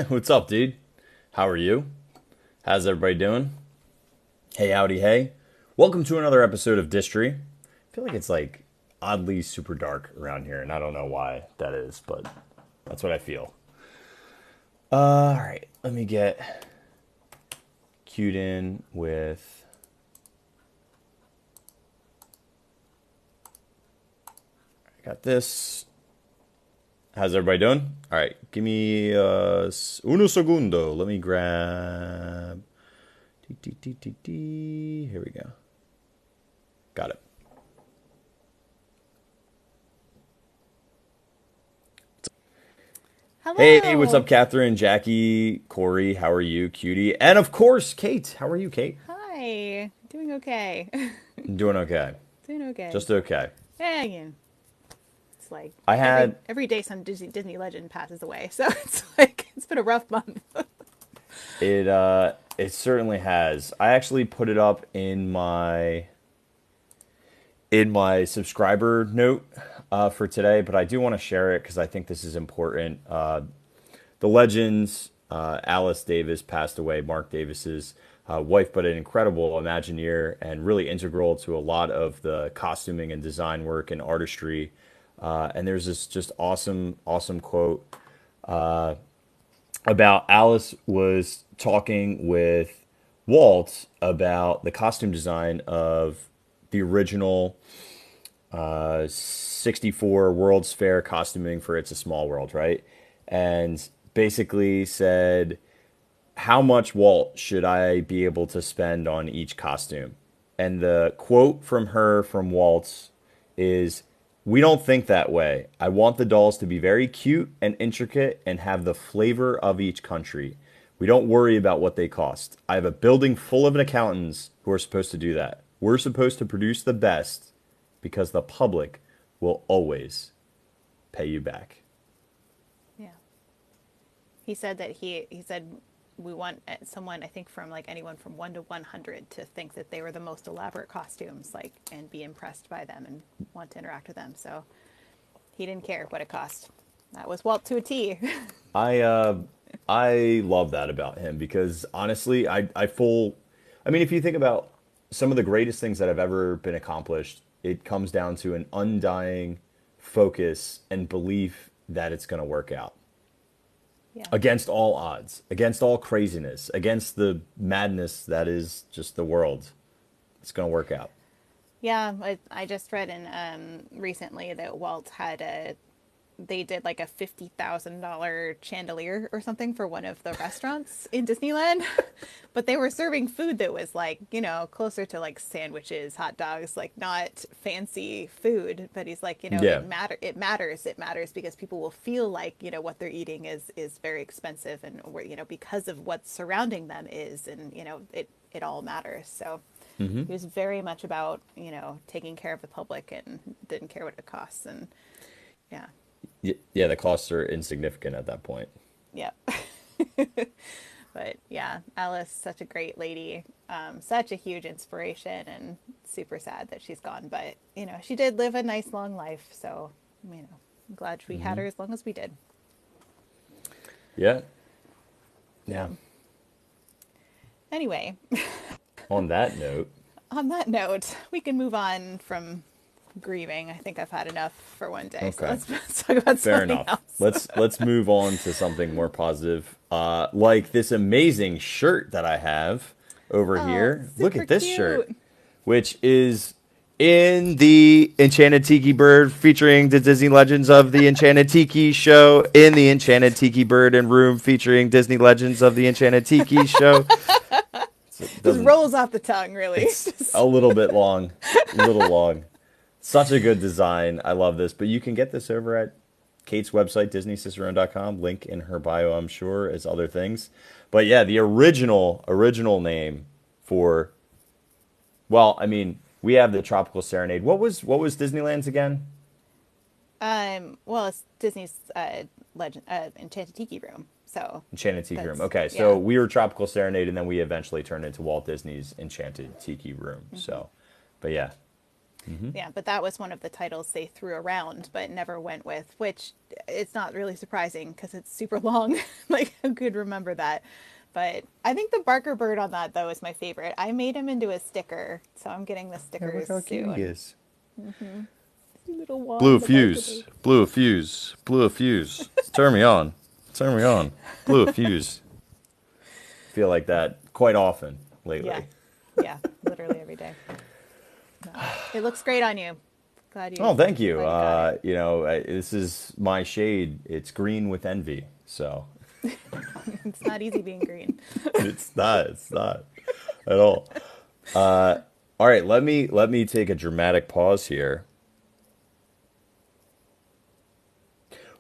What's up, dude? How are you? How's everybody doing? Hey, howdy, hey. Welcome to another episode of Distory. I feel like it's like oddly super dark around here, and I don't know why that is, but that's what I feel. All right, let me get cued in with. I got this. How's everybody doing? All right, give me uno segundo. Let me grab. Here we go. Got it. Hey, what's Hello. up, Catherine, Jackie, Corey? How are you, cutie? And of course, Kate. How are you, Kate? Hi. Doing okay. I'm doing okay. Doing okay. Just okay. Yeah, yeah. It's like I every had every day some Disney legend passes away. So it's like it's been a rough month. it certainly has. I actually put it up in my subscriber note for today, but I do want to share it because I think this is important. The legends, Alice Davis passed away, Mark Davis's wife, but an incredible Imagineer and really integral to a lot of the costuming and design work and artistry. And there's this just awesome quote about Alice was talking with Walt about the costume design of the original 64 World's Fair costuming for It's a Small World, right? And basically said, how much, Walt, should I be able to spend on each costume? And the quote from her from Walt is, we don't think that way. I want the dolls to be very cute and intricate and have the flavor of each country. We don't worry about what they cost. I have a building full of accountants who are supposed to do that. We're supposed to produce the best because the public will always pay you back. Yeah. He said that he said we want someone, I think, from like anyone from 1 to 100 to think that they were the most elaborate costumes, like, and be impressed by them and want to interact with them. So he didn't care what it cost. That was Walt to a T. I uh I love that about him because honestly, I mean if you think about some of the greatest things that have ever been accomplished, it comes down to an undying focus and belief that it's going to work out Yeah. against all odds, against all craziness, against the madness that is just the world. It's going to work out. Yeah, I just read in recently that Walt had a they did like a $50,000 chandelier or something for one of the restaurants in Disneyland, but they were serving food that was like, closer to like sandwiches, hot dogs, like not fancy food. But he's like, Yeah. it matters because people will feel like, what they're eating is very expensive and because of what surrounding them is, and it all matters. So he was very much about, taking care of the public and didn't care what it costs. And yeah. Yeah, the costs are insignificant at that point. Yeah. But yeah, Alice, such a great lady, such a huge inspiration, and super sad that she's gone. But, she did live a nice long life. So, I'm glad we had her as long as we did. Yeah. Yeah. Yeah. Anyway, On that note, on that note, we can move on from grieving. I think I've had enough for one day. So okay. let's talk about Fair something enough. else. Let's move on to something more positive. Like this amazing shirt that I have over Oh, here. Look super at this shirt, cute. which is in the Enchanted Tiki Bird featuring the Disney Legends of the Enchanted Tiki show in the Enchanted Tiki Bird and Room featuring Disney Legends of the Enchanted Tiki show. So it Just doesn't rolls off the tongue, really. it's a little bit long, little long. Such a good design. I love this. But you can get this over at Kate's website, DisneyCicerone.com. Link in her bio, I'm sure, as other things. But yeah, the original name for, well, I mean, we have the Tropical Serenade. What was Disneyland's again? Well, it's Disney's legend, Enchanted Tiki Room. So Enchanted Tiki Room. that's Okay, so yeah, we were Tropical Serenade, and then we eventually turned into Walt Disney's Enchanted Tiki Room. So, but yeah, Hmm. Yeah, but that was one of the titles they threw around but never went with, which it's not really surprising because it's super long. Like, who could remember that? But I think the Barker bird on that, though, is my favorite. I made him into a sticker, so I'm getting the Yeah, look stickers how cute he soon. is. Little Blew a Juan, the Barker fuse. bird. Blew a fuse. Blew a fuse. Turn me on. Turn me on. Blew a fuse. Feel like that quite often Yeah, lately. yeah, literally every day. No, it looks great on you. Oh, thank you. Glad you got it. This is my shade. It's green with envy. So It's not easy being green. it's not. It's not at all. All right. Let me take a dramatic pause here.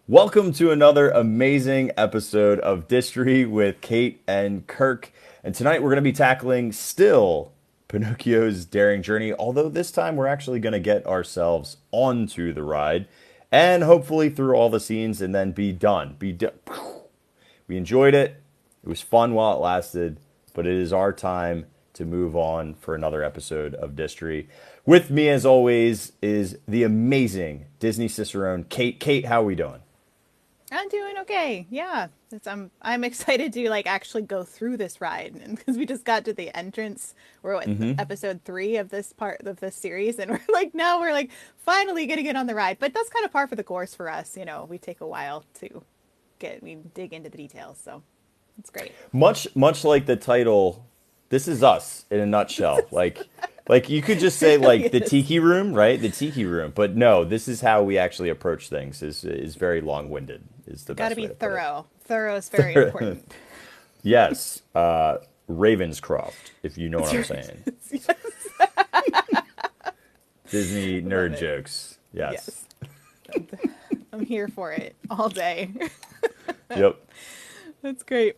Welcome to another amazing episode of Distory with Kate and Kirk. And tonight we're going to be tackling still Pinocchio's daring journey, although this time we're actually going to get ourselves onto the ride and hopefully through all the scenes and then be done. Be done. We enjoyed it. It was fun while it lasted, but it is our time to move on for another episode of Distory. With me, as always, is the amazing Disney Cicerone, Kate. Kate, how are we doing? I'm doing okay. Yeah, I'm excited to like actually go through this ride, and because we just got to the entrance, we're at episode 3 of this part of this series, and we're like now we're like finally getting it on the ride. But that's kind of par for the course for us. We take a while to we dig into the details, so it's great. Much like the title, this is us in a nutshell. Like you could just say It really like the is. tiki room, right? The tiki room. But no, this is how we actually approach things. Is very long-winded is the Got to best be way to put thorough. Thorough is very it. important. Yes, Ravenscroft, if you know what I'm saying. Disney Love nerd it. jokes. Yes. Yes, I'm here for it all day. Yep. That's great.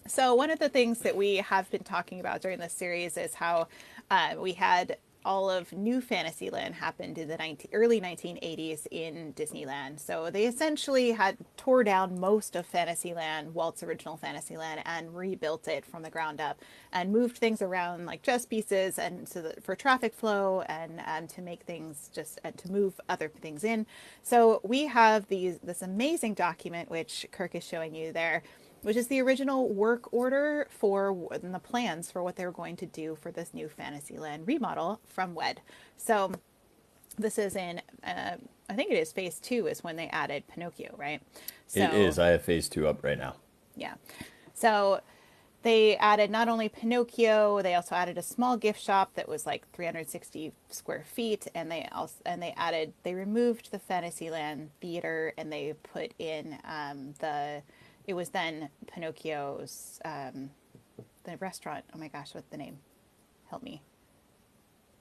So, one of the things that we have been talking about during this series is how we had all of New Fantasyland happened in the early 1980s in Disneyland. So, they essentially had tore down most of Fantasyland, Walt's original Fantasyland, and rebuilt it from the ground up and moved things around like chess pieces and so that for traffic flow and to make things just and to move other things in. So, we have this amazing document, which Kirk is showing you there, which is the original work order for and the plans for what they were going to do for this new Fantasyland remodel from WED. So this is in, I think it is phase 2 is when they added Pinocchio, right? It So is. I have phase two up right now. yeah, so they added not only Pinocchio, they also added a small gift shop that was like 360 square feet, and they removed the Fantasyland theater and they put in it was then Pinocchio's the restaurant. Oh my gosh, what's the name? Help me.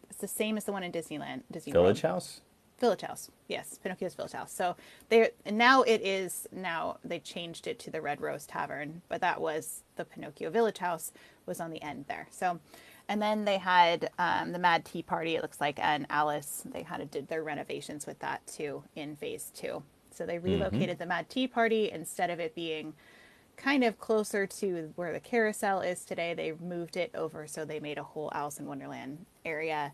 It's the same as the one in Disney World. Village House? Village House. Yes, Pinocchio's Village House. So now they changed it to the Red Rose Tavern, but that was the Pinocchio Village House was on the end there. So, and then they had the Mad Tea Party. It looks like, and Alice. They kind of did their renovations with that too in phase 2. So they relocated the Mad Tea Party instead of it being kind of closer to where the carousel is today. They moved it over, so they made a whole Alice in Wonderland area.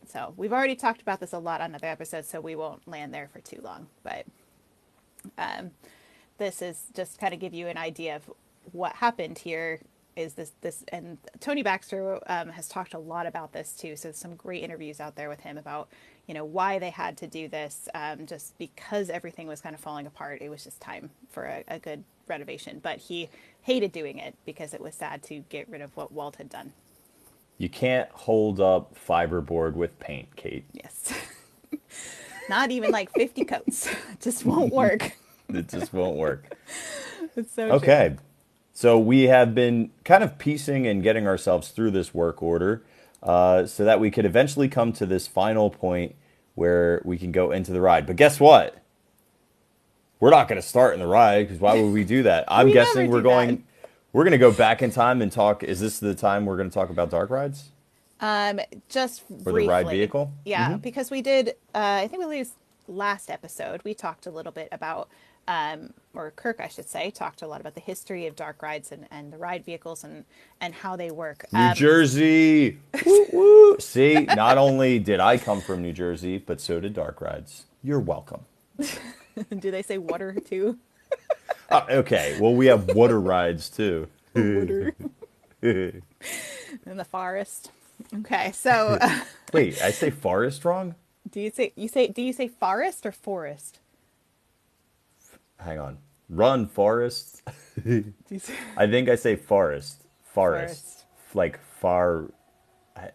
So we've already talked about this a lot on other episodes, so we won't land there for too long. But this is just kind of give you an idea of what happened here. Is this and Tony Baxter has talked a lot about this too. So some great interviews out there with him about why they had to do this. Just because everything was kind of falling apart, it was just time for a good renovation. But he hated doing it because it was sad to get rid of what Walt had done. You can't hold up fiberboard with paint, Kate. Yes. Not even like 50 coats. It just won't work. It just won't work. It's so true. Okay. So we have been kind of piecing and getting ourselves through this work order so that we could eventually come to this final point where we can go into the ride. But guess what? We're not going to start in the ride because why would we do that? I'm We never guessing do that. we're going to go back in time and talk. Is this the time we're going to talk about dark rides Just or the ride briefly. vehicle? Yeah, because we did, I think we last episode, we talked a little bit about or Kirk, I should say, talked a lot about the history of dark rides and the ride vehicles and how they work. New Jersey. Woo woo. See, not only did I come from New Jersey, but so did dark rides. You're welcome. Do they say water too? Okay, well, we have water rides too. Water in the forest. Okay, so Wait, I say forest wrong? do you say forest or forest? Hang on. Run, forest. Do you say I think I say forest. Forest. forest? Like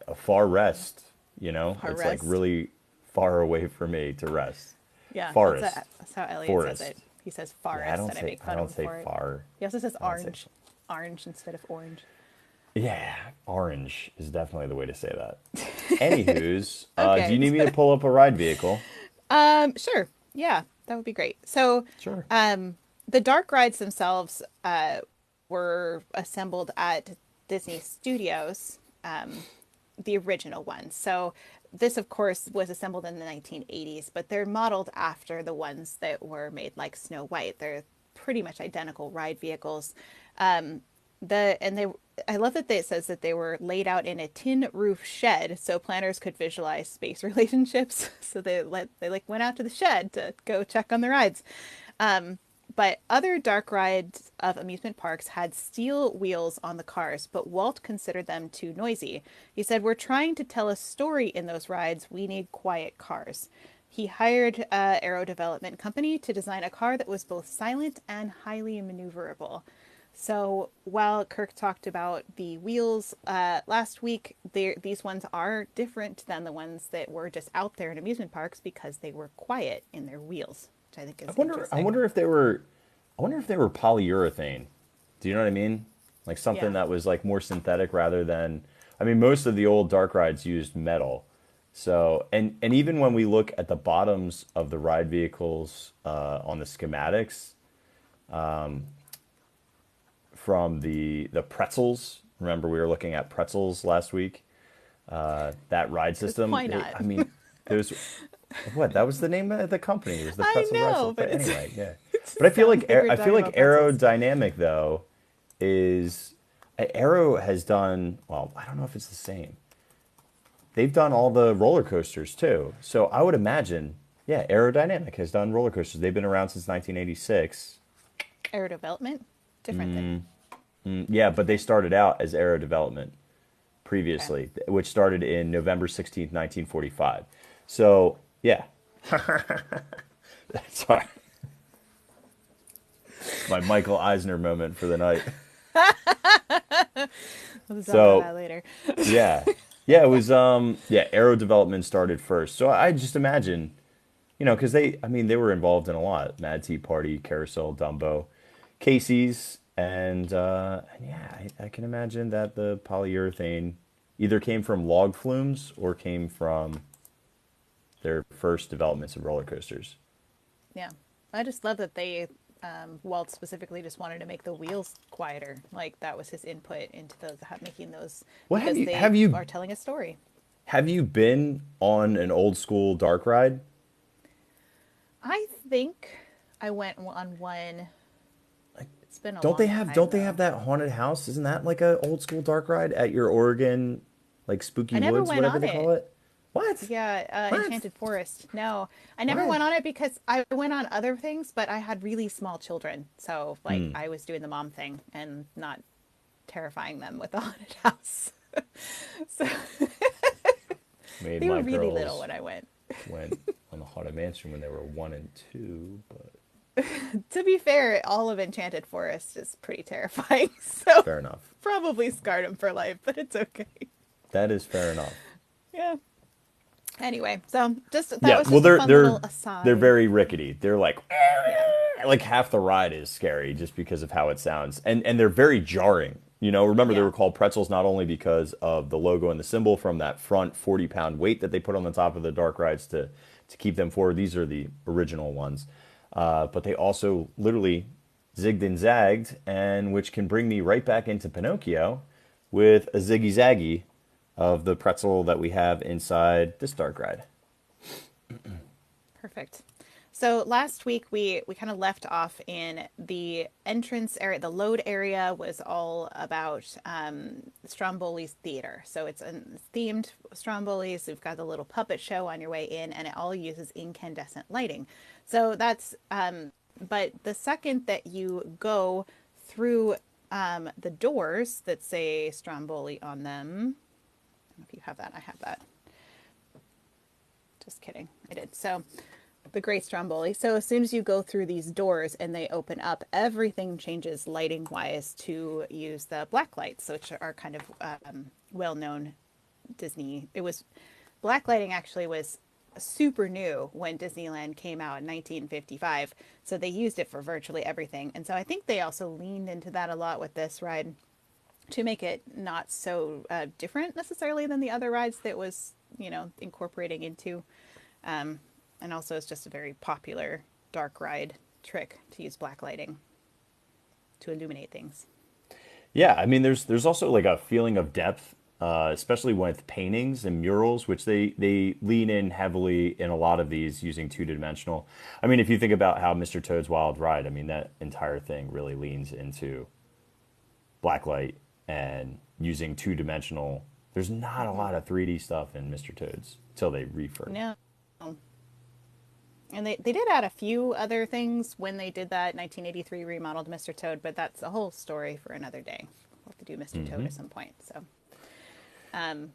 a far rest, you know? Far It's like rest. really far away for me to rest. Yeah, Forest. that's how Elliot Forest. says it. He says Yeah, forest, and I make I fun of don't him say for it. far. He also says I don't say orange, orange instead of orange. Yeah, orange is definitely the way to say that. Anywho's, do you Okay. need me to pull up a ride vehicle? Sure. Yeah, that would be great. So, Sure. the dark rides themselves were assembled at Disney Studios, the original ones. So, this, of course, was assembled in the 1980s, but they're modeled after the ones that were made like Snow White. They're pretty much identical ride vehicles. The and they I love that it says that they were laid out in a tin roof shed so planners could visualize space relationships. So they like went out to the shed to go check on the rides. But other dark rides of amusement parks had steel wheels on the cars, but Walt considered them too noisy. He said, "We're trying to tell a story in those rides. We need quiet cars." He hired a Aero Development Company to design a car that was both silent and highly maneuverable. So while Kirk talked about the wheels last week, these ones are different than the ones that were just out there in amusement parks because they were quiet in their wheels, which I think is I interesting. wonder if they were, I wonder if they were polyurethane. Do you know what I mean? Like something Yeah. that was like more synthetic rather than, I mean, most of the old dark rides used metal. So, and even when we look at the bottoms of the ride vehicles on the schematics from the pretzels, remember we were looking at pretzels last week, that ride Because system, why not? I mean, there's, what, that was the name of the company. It was the I Pretzels Ride know, System. but But anyway, yeah. it But I just feel sounds like we're I feel talking like about pretzels. aerodynamic though is Aero has done well. I don't know if it's the same. They've done all the roller coasters too. So I would imagine, yeah, Aerodynamic has done roller coasters. They've been around since 1986. Air development, different thing. Yeah, but they started out as Aero Development Okay. previously, which started in November 16th, 1945. So yeah, sorry, my Michael Eisner moment for the night. We'll talk about So that later. yeah, yeah, it was yeah, Aero Development started first. So I just imagine, you know, because I mean, they were involved in a lot: Mad Tea Party, Carousel, Dumbo, Casey's, and yeah, I can imagine that the polyurethane either came from log flumes or came from their first developments of roller coasters. Yeah. I just love that Walt specifically just wanted to make the wheels quieter. Like that was his input into those, making those What because they have you are telling a story. have you been on an old school dark ride? I think I went on one. It's been a Don't long don't time they have though. that haunted house? Isn't that like a old school dark ride at your Oregon, like Spooky I never Woods, went whatever on they call it. it? What? Yeah, What? Enchanted Forest. No, I never What? went on it because I went on other things, but I had really small children. So, like, I was doing the mom thing and not terrifying them with the haunted house. So, Made they were my really little girls when I went. went on the Haunted Mansion when they were 1 and 2, but To be fair, all of Enchanted Forest is pretty terrifying. So, fair enough. probably scarred them for life, but it's okay. That is fair enough. Yeah. Anyway, so just that Yeah, was well just a fun little they're aside. very rickety. They're Yeah. like half the ride is scary just because of how it sounds, and they're very jarring. You know, remember they Yeah. were called pretzels not only because of the logo and the symbol from that front 40-pound weight that they put on the top of the dark rides to keep them forward. These are the original ones, but they also literally zigged and zagged, and which can bring me right back into Pinocchio with a ziggy zaggy of the pretzel that we have inside this dark ride. Perfect. So last week we kind of left off in the entrance area. The load area was all about Stromboli's theater. So it's a themed Stromboli's. We've got the little puppet show on your way in, and it all uses incandescent lighting. So that's but the second that you go through the doors that say Stromboli on them, I don't know if you have that. I have that. Just kidding. I did. So the Great Stromboli. So as soon as you go through these doors and they open up, everything changes lighting wise to use the black lights, which are kind of well known Disney. It was black lighting actually was super new when Disneyland came out in 1955. So they used it for virtually everything. And so I think they also leaned into that a lot with this ride to make it not so different necessarily than the other rides that was, incorporating into. And also it's just a very popular dark ride trick to use black lighting to illuminate things. Yeah, I mean, there's also like a feeling of depth, especially with paintings and murals, which they lean in heavily in a lot of these using two-dimensional. I mean, if you think about how Mr. Toad's Wild Ride, I mean, that entire thing really leans into blacklight and using two-dimensional. There's not a lot of 3D stuff in Mr. Toad's till they refurb. No. And they did add a few other things when they did that 1983 remodeled Mr. Toad, but that's a whole story for another day. We'll have to do Mr. Toad at some point. Um,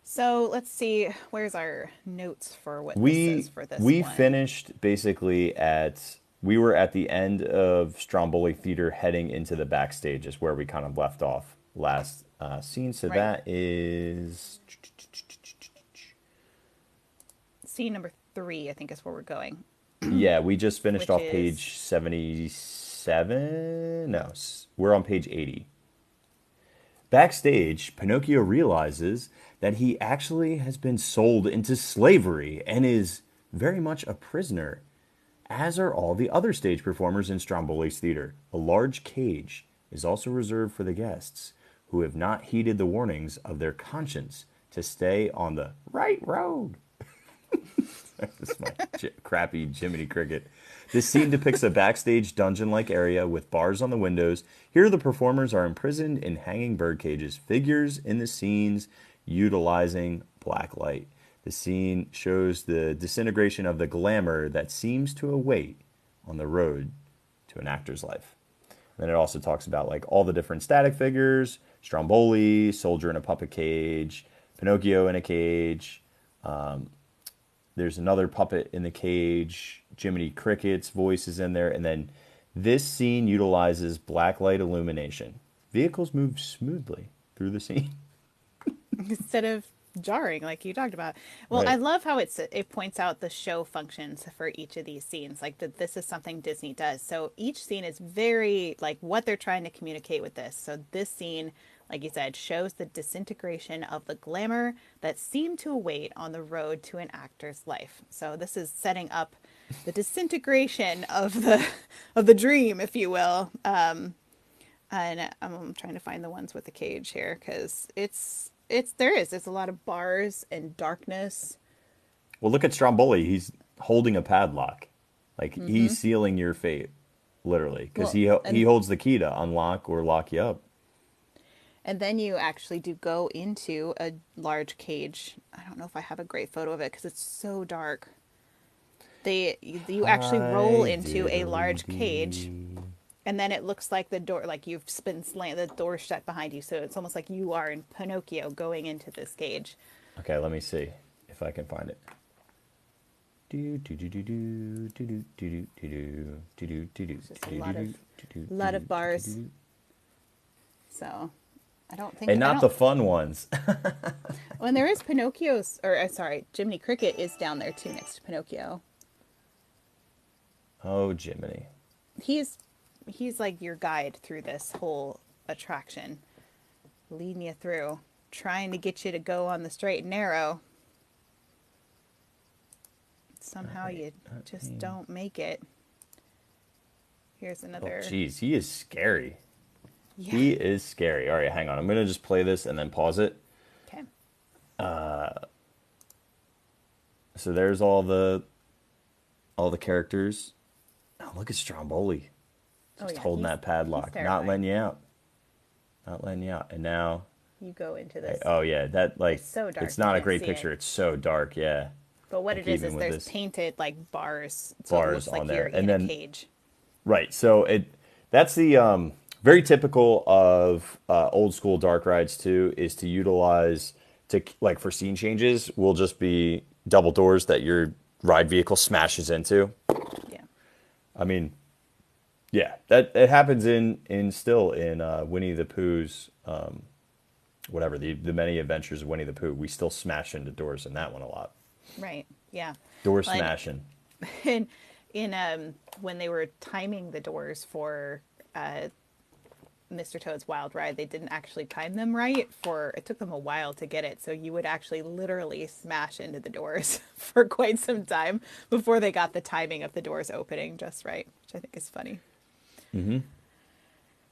so let's see. Where's our notes for what this is for this We one? finished basically we were at the end of Stromboli Theater heading into the backstage is where we kind of left off last scene. So Right. that is Scene number 3, I think, is where we're going, yeah, we just finished which off is page 77. No, we're on page 80. Backstage, Pinocchio realizes that he actually has been sold into slavery and is very much a prisoner, as are all the other stage performers in Stromboli's theater. A large cage is also reserved for the guests who have not heeded the warnings of their conscience to stay on the right road. That's my crappy Jiminy Cricket. This scene depicts a backstage dungeon-like area with bars on the windows. Here the performers are imprisoned in hanging bird cages, figures in the scenes utilizing black light. The scene shows the disintegration of the glamour that seems to await on the road to an actor's life. And then it also talks about like all the different static figures, Stromboli, soldier in a puppet cage, Pinocchio in a cage. There's another puppet in the cage. Jiminy Cricket's voice is in there. And then this scene utilizes blacklight illumination. Vehicles move smoothly through the scene. instead of jarring like you talked about. Well, I Right. love how it points out the show functions for each of these scenes, like that this is something Disney does. So each scene is very like what they're trying to communicate with this. So this scene, like you said, shows the disintegration of the glamour that seemed to await on the road to an actor's life. So this is setting up the disintegration of the dream, if you will. And I'm trying to find the ones with the cage here because there's a lot of bars and darkness. Well, look at Stromboli. He's holding a padlock. Like he's sealing your fate, literally, because Well, he holds the key to unlock or lock you up. and then you actually do go into a large cage. I don't know if I have a great photo of it because it's so dark. You actually roll Hi, into a large cage, diddly-dee. and then it looks like the door, like you've been the door shut behind you. So it's almost like you are in Pinocchio going into this cage. Okay, let me see if I can find it. Do do do do do do do do do do do do do It's just a do lot do of do do lot do of bars. do. So I don't think And I not don't. the fun ones. When there is Pinocchio's, or sorry, Jiminy Cricket is down there too next to Pinocchio. Oh, Jiminy. He's he's like your guide through this whole attraction, leading you through, trying to get you to go on the straight and narrow. Somehow Alright, you let just me- don't make it. Here's Oh, another. jeez, he is scary. Yeah. He is scary. All right, hang on. I'm gonna just play this and then pause it. Okay. So there's all the all the characters. Oh, look at Stromboli. Oh Just yeah, holding that he's padlock. Not letting terrifying. you out. Not letting you out. And now, You go into hey, this. oh yeah, that It's like, so it's dark you not a can't great see it. picture. It's so dark. Yeah. But what Like it is even with there's this painted like bars, so it bars looks on like there. you're And in a then, cage. right. So that's the very typical of old school dark rides too, is to utilize to like for scene changes will just be double doors that your ride vehicle smashes into. Yeah. I mean, yeah, that it happens in still in Winnie the Pooh's whatever the many adventures of Winnie the Pooh. We still smash into doors in that one a lot. Right. Yeah. Door Well, and smashing. in when they were timing the doors for Mr. Toad's Wild Ride, they didn't actually time them right. For it took them a while to get it, so you would actually literally smash into the doors for quite some time before they got the timing of the doors opening just right, which I think is funny.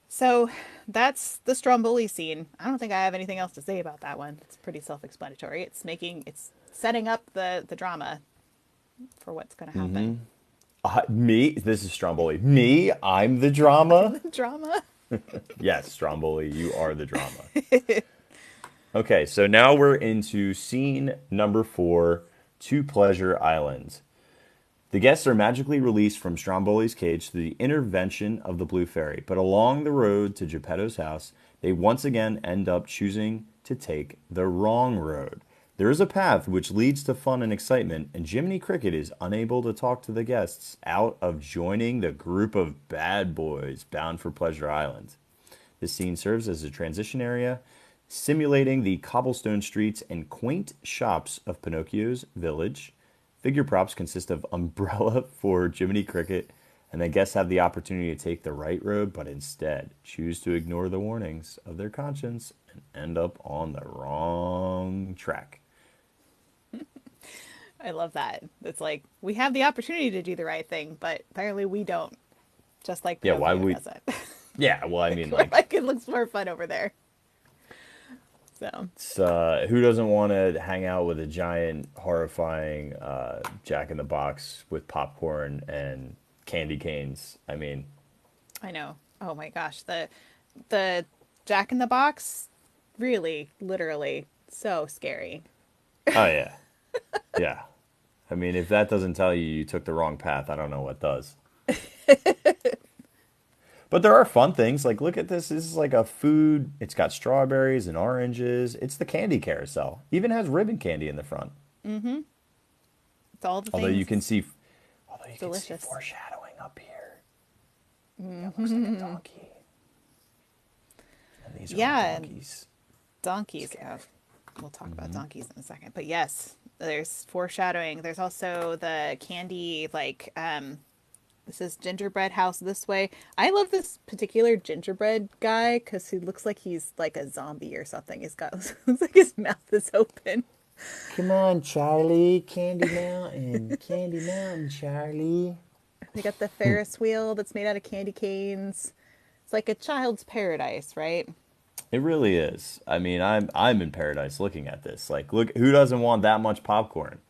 So that's the Stromboli scene. I don't think I have anything else to say about that one. It's pretty self-explanatory. It's setting up the drama for what's going to happen. Me, this is Stromboli. Me, I'm the drama. The drama. Yes, Stromboli, you are the drama. Okay, so now we're into scene number 4, to Pleasure Island. The guests are magically released from Stromboli's cage through the intervention of the Blue Fairy, but along the road to Geppetto's house, they once again end up choosing to take the wrong road. There is a path which leads to fun and excitement, and Jiminy Cricket is unable to talk to the guests out of joining the group of bad boys bound for Pleasure Island. This scene serves as a transition area, simulating the cobblestone streets and quaint shops of Pinocchio's village. Figure props consist of umbrella for Jiminy Cricket, and the guests have the opportunity to take the right road, but instead choose to ignore the warnings of their conscience and end up on the wrong track. I love that. It's like we have the opportunity to do the right thing, but apparently we don't. Just like Yeah, why Pinocchio we? does it. Yeah, well, I mean, We're like, like it looks more fun over there. So who doesn't want to hang out with a giant, horrifying Jack in the Box with popcorn and candy canes? I mean, I know. Oh my gosh, the Jack in the Box, really, literally, so scary. oh yeah, yeah. I mean, if that doesn't tell you you took the wrong path, I don't know what does. But there are fun things. Like, look at this. This is like a food. It's got strawberries and oranges. It's the candy carousel. Even has ribbon candy in the front. It's all the Although things. you can It's see, although you can see delicious. foreshadowing up here. It looks like a donkey. And these are all Yeah, and donkeys. donkeys. We'll talk about donkeys in a second. But yes, there's foreshadowing. There's also the candy, like, this is gingerbread house this way. I love this particular gingerbread guy because he looks like he's like a zombie or something. He's got, looks like his mouth is open. Come on, Charlie. Candy Mountain, Charlie. They got the Ferris wheel that's made out of candy canes. It's like a child's paradise, right? It really is. I mean, I'm in paradise looking at this. Like, look, who doesn't want that much popcorn?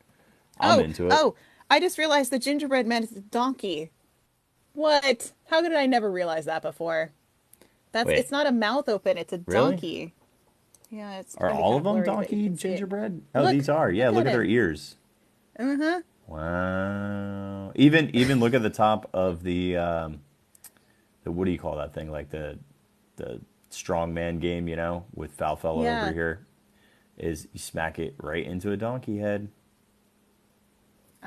I'm Oh, into it. oh, I just realized the gingerbread man is a donkey. What? How did I never realize that before? It's Wait, not a mouth open, it's a really? donkey. Yeah, it's Are gonna be all kind of of them blurry, but you donkey can see it. gingerbread? Oh, Look, these are. Yeah, look look at at their it. ears. Uh-huh. Wow. Even look at the top of the what do you call that thing? Like the strongman game, with Falfella over Yeah. here. Is you smack it right into a donkey head.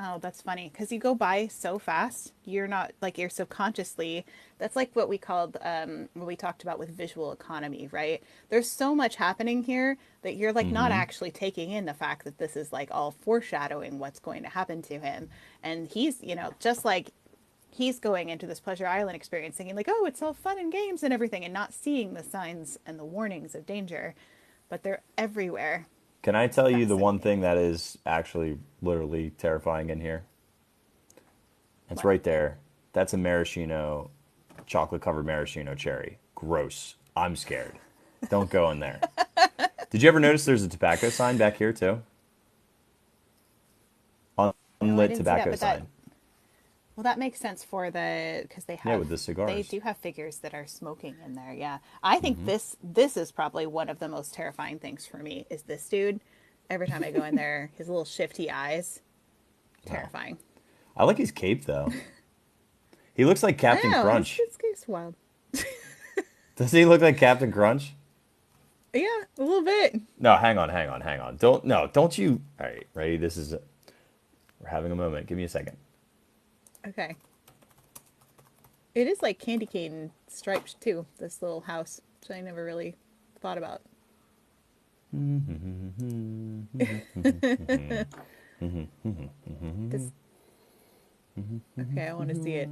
Oh, that's funny because you go by so fast. You're not like you're subconsciously. That's like what we called what we talked about with visual economy, right? There's so much happening here that you're like not actually taking in the fact that this is like all foreshadowing what's going to happen to him. And he's, just like he's going into this Pleasure Island experience thinking like, oh, it's all fun and games and everything, and not seeing the signs and the warnings of danger, but they're everywhere. Can I tell you the one Fascinating. thing that is actually literally terrifying in here? It's What? right there. That's a maraschino, chocolate covered maraschino cherry. Gross. I'm scared. Don't go in there. Did you ever notice there's a tobacco sign back here too? No, I Unlit didn't see that, tobacco but that sign. Well, that makes sense for because Yeah, with the they cigars. do have figures that are smoking in there. Yeah, I think Hmm. this is probably one of the most terrifying things for me. Is this dude? Every time I go in there, his little shifty eyes, Oh. terrifying. I like his cape though. He looks like I Captain don't know. Crunch. His wild. Does he look like Captain Crunch? Yeah, a little bit. No, hang on. Don't no, don't you. All right, ready? We're having a moment. Give me a second. Okay. It is like candy cane striped too. This little house, which I never really thought about. This. Okay, I want to see it.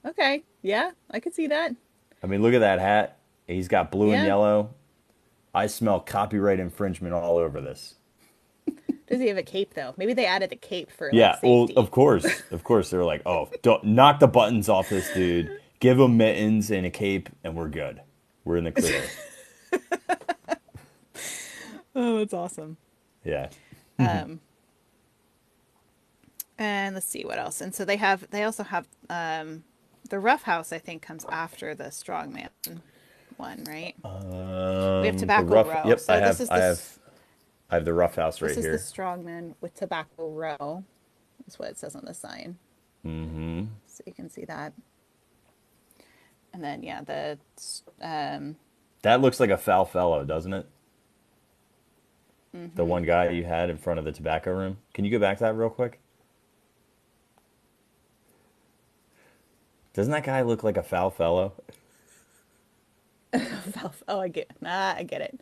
Okay, yeah, I could see that. I mean, look at that hat. He's got blue and Yeah. yellow. I smell copyright infringement all over this. Does he have a cape though? Maybe they added a cape for like Yeah, well, safety. of course, they're like, oh, don't knock the buttons off this dude. Give him mittens and a cape, and we're good. We're in the clear. Oh, that's awesome. Yeah. Um, and let's see what else. And so they also have the rough house. I think comes after the strongman one, right? We have The Tobacco rough. Row. Yep, So this is I have the rough house right the here. strongman with Tobacco Row. That's what it says on the sign. Mm-hmm. So you can see that. And then yeah, the um, That looks like a foul fellow, doesn't it? The mm-hmm. one guy you had in front of the tobacco room. Can you go back to that real quick? Doesn't that guy look like a foul fellow? Oh, I get it.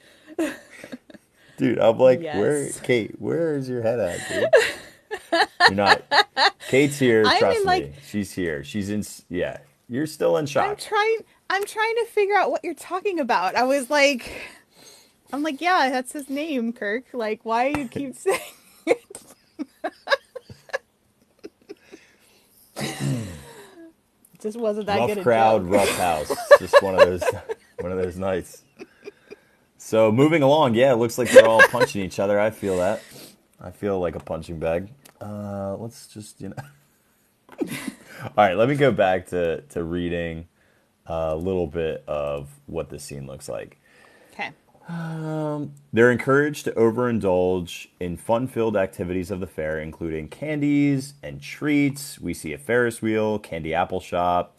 Dude, I'm like, where, Yes. Kate? Where is your head at, dude? You're not. Kate's here. I'm Trust in like me. She's here. She's in. Yeah, you're still in I'm shock. trying I'm trying to figure out what you're talking about. I'm like, yeah, that's his name, Kirk. Like, why do you keep saying just wasn't that Rough good a crowd, joke? rough house. Just one of those, one of those nights. So moving along, yeah, it looks like they're all punching each other. I feel that. I feel like a punching bag. Let's just, All right, let me go back to reading a little bit of what this scene looks like. Okay. They're encouraged to overindulge in fun-filled activities of the fair, including candies and treats. We see a Ferris wheel, candy apple shop.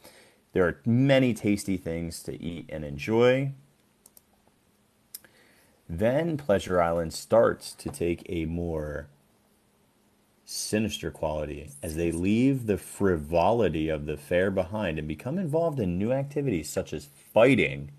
There are many tasty things to eat and enjoy. Then Pleasure Island starts to take a more sinister quality as they leave the frivolity of the fair behind and become involved in new activities such as fighting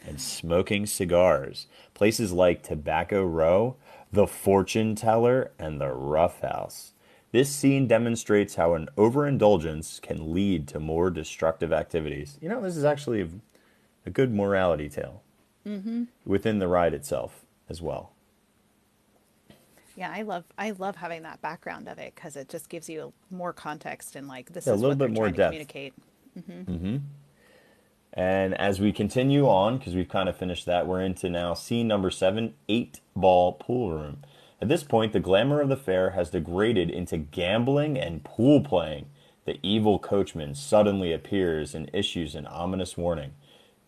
and smoking cigars. Places like Tobacco Row, the Fortune Teller, and the Rough House. This scene demonstrates how an overindulgence can lead to more destructive activities. This is actually a good morality tale Mm-hmm. within the ride itself as well. Yeah, I love having that background of it because it just gives you more context and like this Yeah, a is little what they're bit more trying to depth. communicate. Mm-hmm. And as we continue on, because we've kind of finished that, we're into now scene number 7, 8-ball pool room. At this point, the glamour of the fair has degraded into gambling and pool playing. The evil coachman suddenly appears and issues an ominous warning.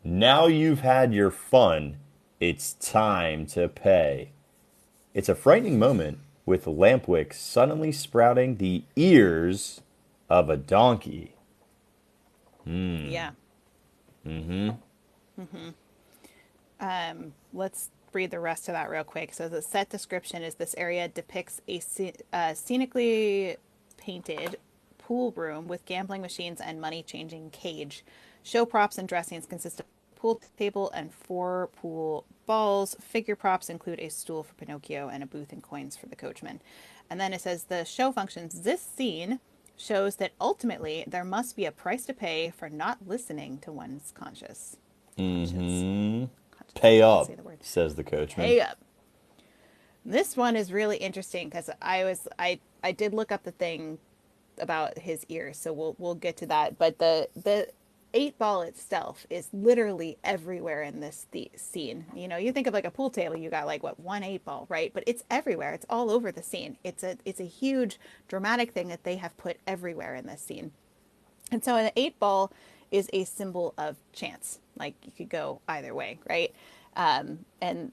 Now you've had your fun, it's time to pay. It's a frightening moment with Lampwick suddenly sprouting the ears of a donkey. Yeah. Mm-hmm. Let's read the rest of that real quick. So the set description is this area depicts a scenically painted pool room with gambling machines and money changing cage. Show props and dressings consist of a pool table and 4 pool balls. Figure props include a stool for Pinocchio and a booth and coins for the coachman. And then it says the show functions. This scene shows that ultimately there must be a price to pay for not listening to one's conscience. Mm-hmm. Conscience. Pay I can't up, say the word. says the coachman. Pay up. This one is really interesting because I did look up the thing about his ears, so we'll get to that. But the eight ball itself is literally everywhere in this scene. You know, you think of like a pool table, you got like what, one eight ball, right? But it's everywhere. It's all over the scene. It's a huge dramatic thing that they have put everywhere in this scene. And so an eight ball is a symbol of chance. Like you could go either way, right? And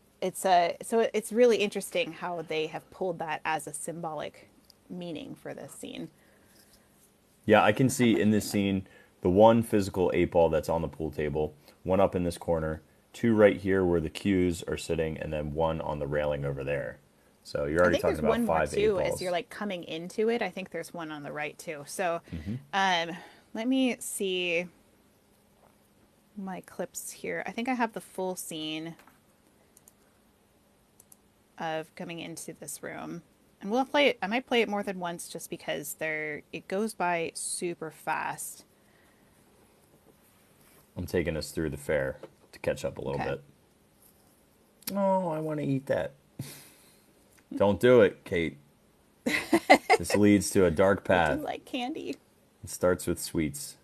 so it's really interesting how they have pulled that as a symbolic meaning for this scene. Yeah, I can How see about in you this think of it? scene the one physical eight ball that's on the pool table, one up in this corner, two right here where the cues are sitting, and then one on the railing over there. So you're I already think talking there's about one more five eight too as you're balls. like coming into it. I think there's one on the right too. So Hmm. um, let me see my clips here. I think I have the full scene of coming into this room. And we'll play it. I might play it more than once just because it goes by super fast. I'm taking us through the fair to catch up a little Okay. bit. Oh, I want to eat that. Don't do it, Kate. This leads to a dark I do path. like candy. It starts with sweets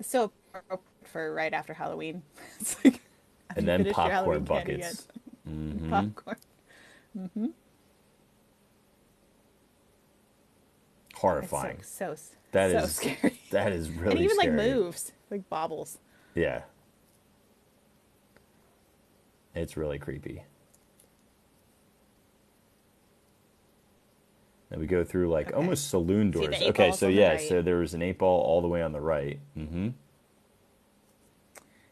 So appropriate for right after Halloween. It's like, have and you then finished your popcorn Halloween candy yet? buckets. Hmm. Popcorn. It's Horrifying. That so is scary. that is And really even like scary. moves, like bobbles. Yeah, it's really creepy. And we go through like Okay. almost saloon See the doors. eight Okay, balls so on the yeah, right. so there was an eight ball all the way on the right. Hmm.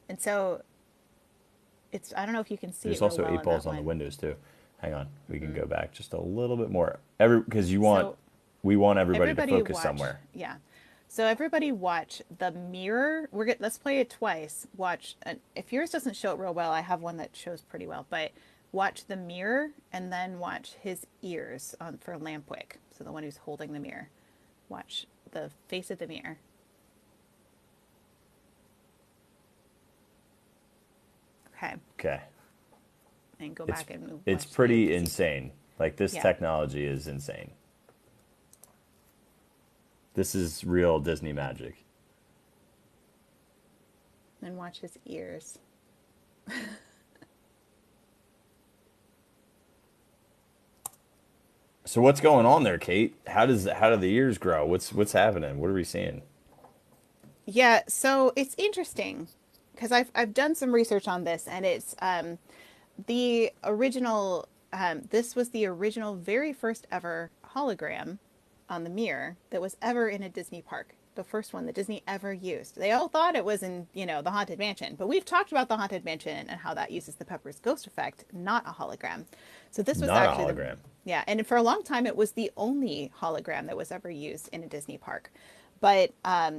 And so I don't know if you can see There's it real also well eight in balls that on the one. windows too. Hang on, we can go back just a little bit more. Every because So we want everybody to everybody focus watch, somewhere. yeah. So everybody watch the mirror. Let's play it twice. Watch, if yours doesn't show it real well, I have one that shows pretty well. But watch the mirror and then watch his ears on for Lampwick. So the one who's holding the mirror. Watch the face of the mirror. Okay, Okay, and go it's back and it's watch the pretty Disney. insane. Like this Yeah, technology is insane. This is real Disney magic. and watch his ears. So what's going on there, Kate? How do the ears grow? What's happening? What are we seeing? Yeah, so it's interesting because I've done some research on this, and it's the original. This was the original, very first ever hologram on the mirror that was ever in a Disney park. The first one that Disney ever used. They all thought it was in, the Haunted Mansion, but we've talked about the Haunted Mansion and how that uses the Pepper's ghost effect, not a hologram. So this was Not a actually the, hologram. yeah, and for a long time it was the only hologram that was ever used in a Disney park. But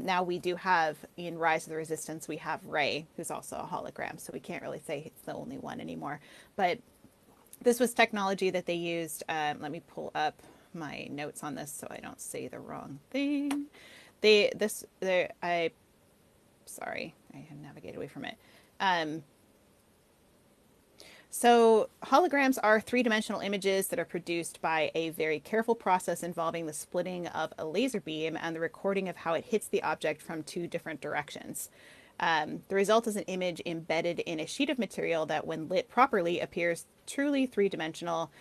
now we do have in Rise of the Resistance, we have Rey, who's also a hologram. So we can't really say it's the only one anymore. But this was technology that they used. Let me pull up my notes on this so I don't say the wrong thing. Sorry, I have navigated away from it. Um, so, holograms are three-dimensional images that are produced by a very careful process involving the splitting of a laser beam and the recording of how it hits the object from two different directions. The result is an image embedded in a sheet of material that, when lit properly, appears truly three-dimensional.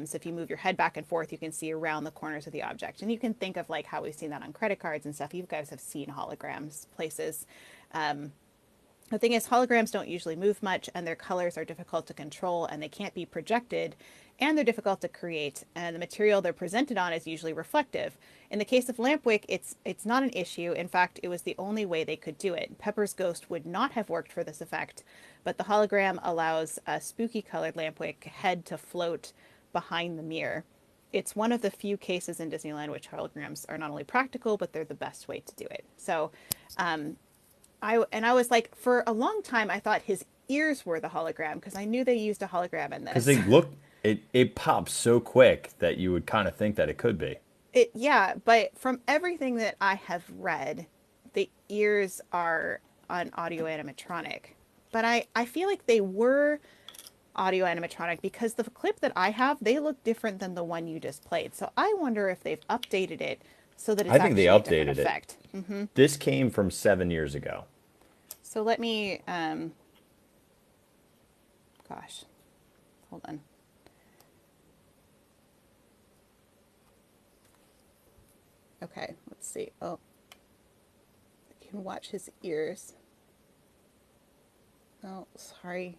So if you move your head back and forth, you can see around the corners of the object. And you can think of like how we've seen that on credit cards and stuff. You guys have seen holograms places. The thing is, holograms don't usually move much, and their colors are difficult to control, and they can't be projected, and they're difficult to create. And the material they're presented on is usually reflective. In the case of Lampwick, it's not an issue. In fact, it was the only way they could do it. Pepper's ghost would not have worked for this effect, but the hologram allows a spooky colored Lampwick head to float behind the mirror. It's one of the few cases in Disneyland which holograms are not only practical, but they're the best way to do it. So I was like, for a long time, I thought his ears were the hologram because I knew they used a hologram in Because this. they look it pops so quick that you would kind of think that it could be. Yeah, but from everything that I have read, the ears are an audio animatronic. But I feel like they were audio animatronic because the clip that I have, they look different than the one you just played. So I wonder if they've updated it so that it's I think they actually a different updated it. effect. This came from 7 years ago. So let me, gosh, hold on. Okay, let's see. Oh, you can watch his ears. Oh, sorry.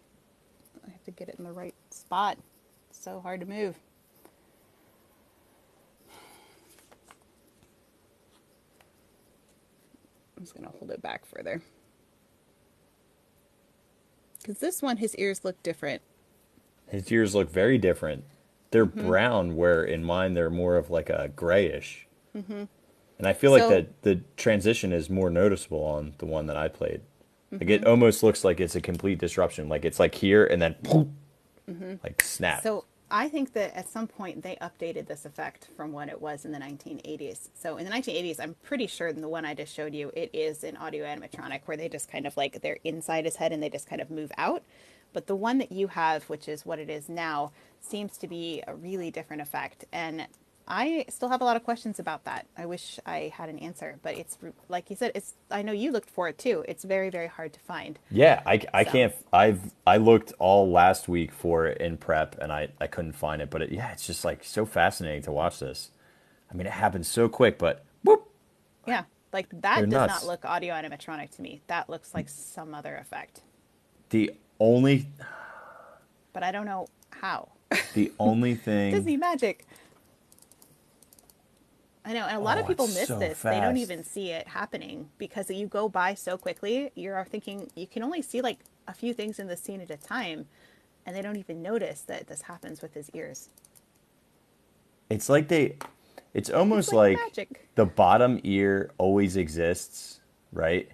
I have to get it in the right spot. It's so hard to move. I'm just going to hold it back further. Because this one, his ears look different. His ears look very different. They're brown, where in mine they're more of like a grayish. And I feel like So, that the transition is more noticeable on the one that I played. Like it almost looks like it's a complete disruption. Like it's like here and then poof, like snap. so I think that at some point they updated this effect from what it was in the 1980s. So in the 1980s, I'm pretty sure in the one I just showed you, it is an audio animatronic where they just kind of like they're inside his head and they just kind of move out. But the one that you have, which is what it is now, seems to be a really different effect. And I still have a lot of questions about that. I wish I had an answer, but it's like you said, it's I know you looked for it too. It's very, very hard to find. Yeah, I So can't. I looked all last week for it in prep, and I couldn't find it. But yeah, it's just like so fascinating to watch this. I mean, it happens so quick, but whoop, yeah, like they're that does not nuts. look audio animatronic to me. That looks like some other effect, The only but I don't know how. the only thing. Disney magic. I know, and a lot of Oh, it's people miss so this. They don't fast. even see it happening because you go by so quickly. You're thinking you can only see like a few things in the scene at a time, and they don't even notice that this happens with his ears. It's like they. It's It's almost like like magic. the bottom ear always exists, right?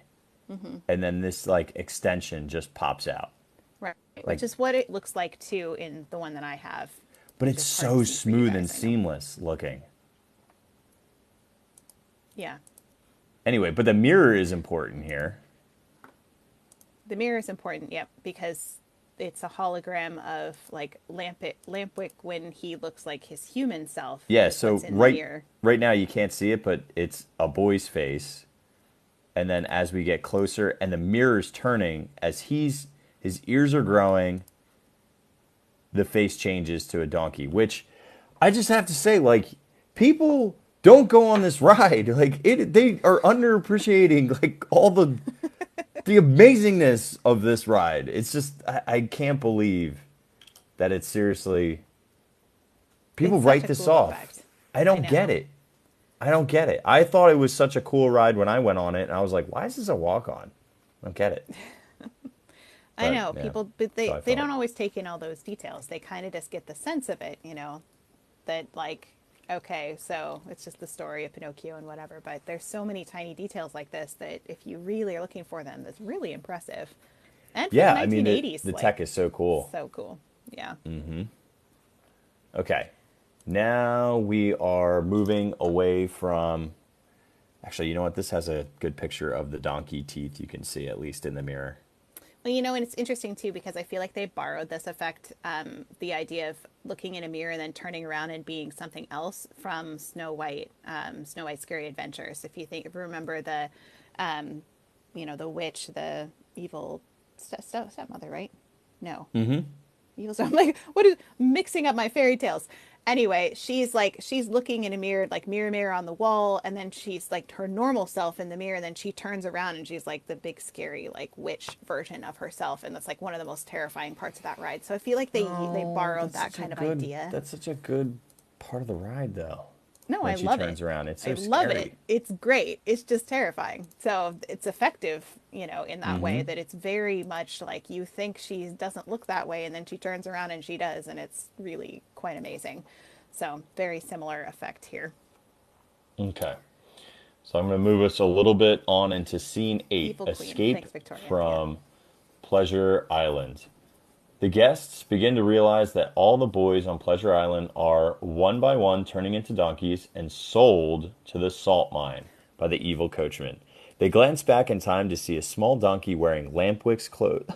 And then this like extension just pops out. Right. Like, Which is what it looks like too in the one that I have, but which it's is hard to so see for you smooth and guys, I know. seamless looking. Yeah. Anyway, but the mirror is important here. The mirror is important, yep, because it's a hologram of like Lampwick when he looks like his human self Yeah, is what's so in the right mirror. right now you can't see it, but it's a boy's face. And then as we get closer and the mirror's turning, as his ears are growing, the face changes to a donkey, which I just have to say, like, people don't go on this ride. Like they are underappreciating like all the amazingness of this ride. It's just I can't believe that it's seriously people It's such write a this cool off. effect. I I don't get know. it. I don't get it. I thought it was such a cool ride when I went on it, and I was like, why is this a walk on? I don't get it. I But know yeah, people, but so I they felt. don't always take in all those details. They kind of just get the sense of it, that like, okay, so it's just the story of Pinocchio and whatever. But there's so many tiny details like this that if you really are looking for them, that's really impressive. And for the Yeah, I mean, the 1980s, tech like, is so cool. so cool. Yeah. Okay, now we are moving away from. Actually, you know what? This has a good picture of the donkey teeth. You can see at least in the mirror. Well, and it's interesting too because I feel like they borrowed this effect, the idea of looking in a mirror and then turning around and being something else from Snow White's Scary Adventures. If you remember the witch, the evil stepmother, right? No, evil stuff. I'm like, what is mixing up my fairy tales? Anyway, she's looking in a mirror, like mirror on the wall, and then she's like her normal self in the mirror, and then she turns around and she's like the big scary like witch version of herself, and that's like one of the most terrifying parts of that ride. So I feel like they Oh, borrowed that kind of idea. that's such a good part of the ride, though. No, When I she love it. turns around, it's I so love it. scary. It's great. It's just terrifying. So it's effective, in that way that it's very much like you think she doesn't look that way, and then she turns around and she does, and it's really quite amazing. So very similar effect here. Okay. So I'm going to move us a little bit on into scene 8, Evil Queen. Escape Thanks, Victoria. Yeah. from Pleasure Island. The guests begin to realize that all the boys on Pleasure Island are one by one turning into donkeys and sold to the salt mine by the evil coachman. They glance back in time to see a small donkey wearing Lampwick's clothes.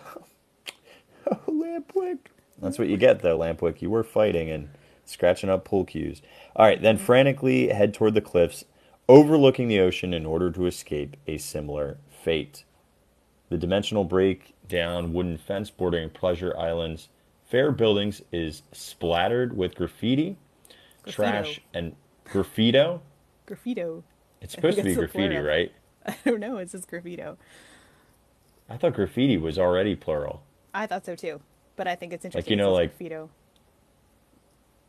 Oh, Lampwick. That's what you get, though, Lampwick. You were fighting and scratching up pool cues. All right, then frantically head toward the cliffs, overlooking the ocean in order to escape a similar fate. The dimensional breakdown wooden fence bordering pleasure islands fair buildings is splattered with graffiti, Graffito. trash, and graffito. Graffito. It's I think supposed to be that's the graffiti, plural. right? I don't know. It says graffito. I thought graffiti was already plural. I thought so too, but I think it's Like, interesting. It says like graffito.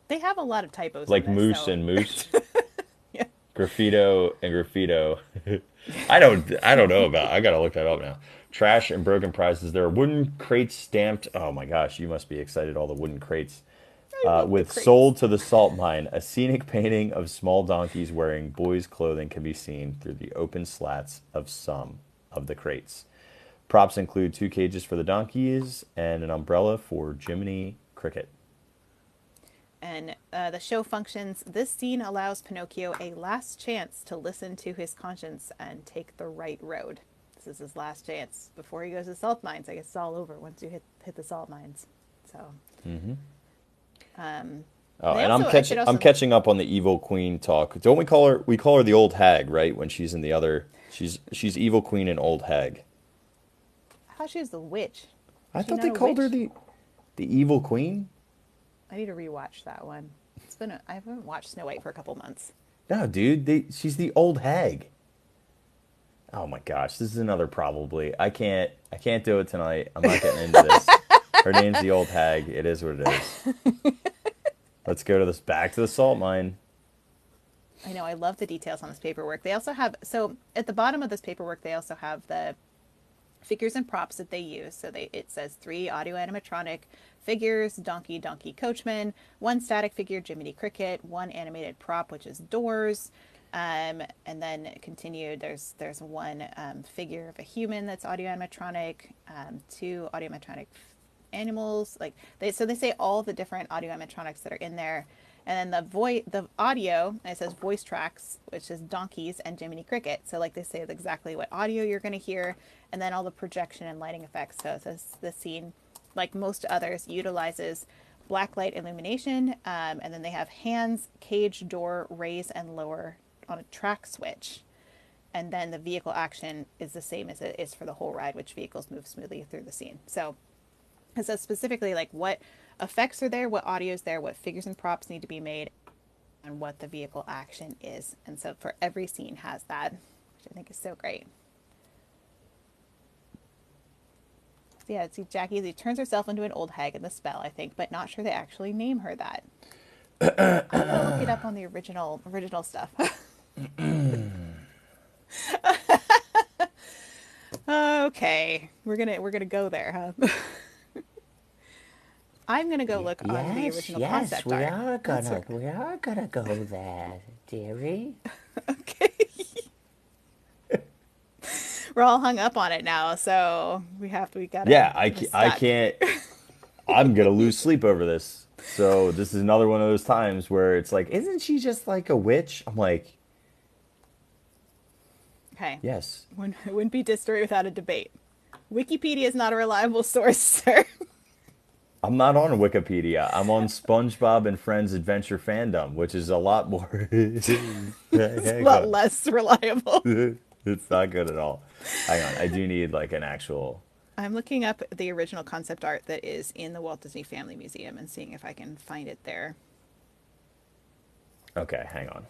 They have a lot of typos in like this, moose so and moose. yeah. Graffito and graffito. I don't know about. I gotta look that up now. Trash and broken prizes. There are wooden crates stamped. Oh my gosh, you must be excited! All the wooden crates. I love the With crates. sold to the salt mine, a scenic painting of small donkeys wearing boys' clothing can be seen through the open slats of some of the crates. Props include two cages for the donkeys and an umbrella for Jiminy Cricket. And the show functions. This scene allows Pinocchio a last chance to listen to his conscience and take the right road. This is his last chance before he goes to salt mines. I guess it's all over once you hit the salt mines. So Oh, they and also, I should I'm also, catching up on the evil queen talk. Don't we call her? We call her the old hag, right? When she's in the other, she's evil queen and old hag. I thought she was the witch. I Is she thought not they a called her witch? the evil queen. I need to rewatch that one. I haven't watched Snow White for a couple months. No, dude, she's the old hag. Oh my gosh, this is another probably. I can't do it tonight. I'm not getting into this. Her name's the old hag. It is what it is. Let's go to this back to the salt mine. I know, I love the details on this paperwork. They also have, so at the bottom of this paperwork, they also have the figures and props that they use. So it says 3 audio animatronic figures, Donkey Coachman, 1 static figure, Jiminy Cricket, 1 animated prop, which is Doors. And then continued, there's 1 figure of a human that's audio animatronic, 2 audio animatronic animals. Like they say all the different audio animatronics that are in there. And then the audio, it says voice tracks, which is donkeys and Jiminy Cricket. So like they say exactly what audio you're going to hear, and then all the projection and lighting effects. So it says the scene, like most others, utilizes blacklight illumination, and then they have hands, cage, door, raise and lower on a track switch. And then the vehicle action is the same as it is for the whole ride, which vehicles move smoothly through the scene. So it says specifically like what effects are there, what audio is there, what figures and props need to be made, and what the vehicle action is. And so for every scene has that, which I think is so great. So yeah, see Jackie turns herself into an old hag in the spell, I think, but not sure they actually name her that. I'm gonna look it up on the original stuff. Okay, we're gonna go there, huh? I'm gonna go look on the Yes, original yes, concept art. we are gonna go there, dearie. Okay. We're all hung up on it now, so we gotta Yeah, we're I stuck. can't. I'm gonna lose sleep over this. So this is another one of those times where it's like, isn't she just like a witch? I'm like, Okay. yes. It wouldn't be Distory without a debate. Wikipedia is not a reliable source, sir. I'm not on Wikipedia. I'm on SpongeBob and Friends Adventure Fandom, which is a lot more. It's a Hang lot on. less reliable. It's not good at all. Hang on. I do need like an actual. I'm looking up the original concept art that is in the Walt Disney Family Museum and seeing if I can find it there. Okay, hang on.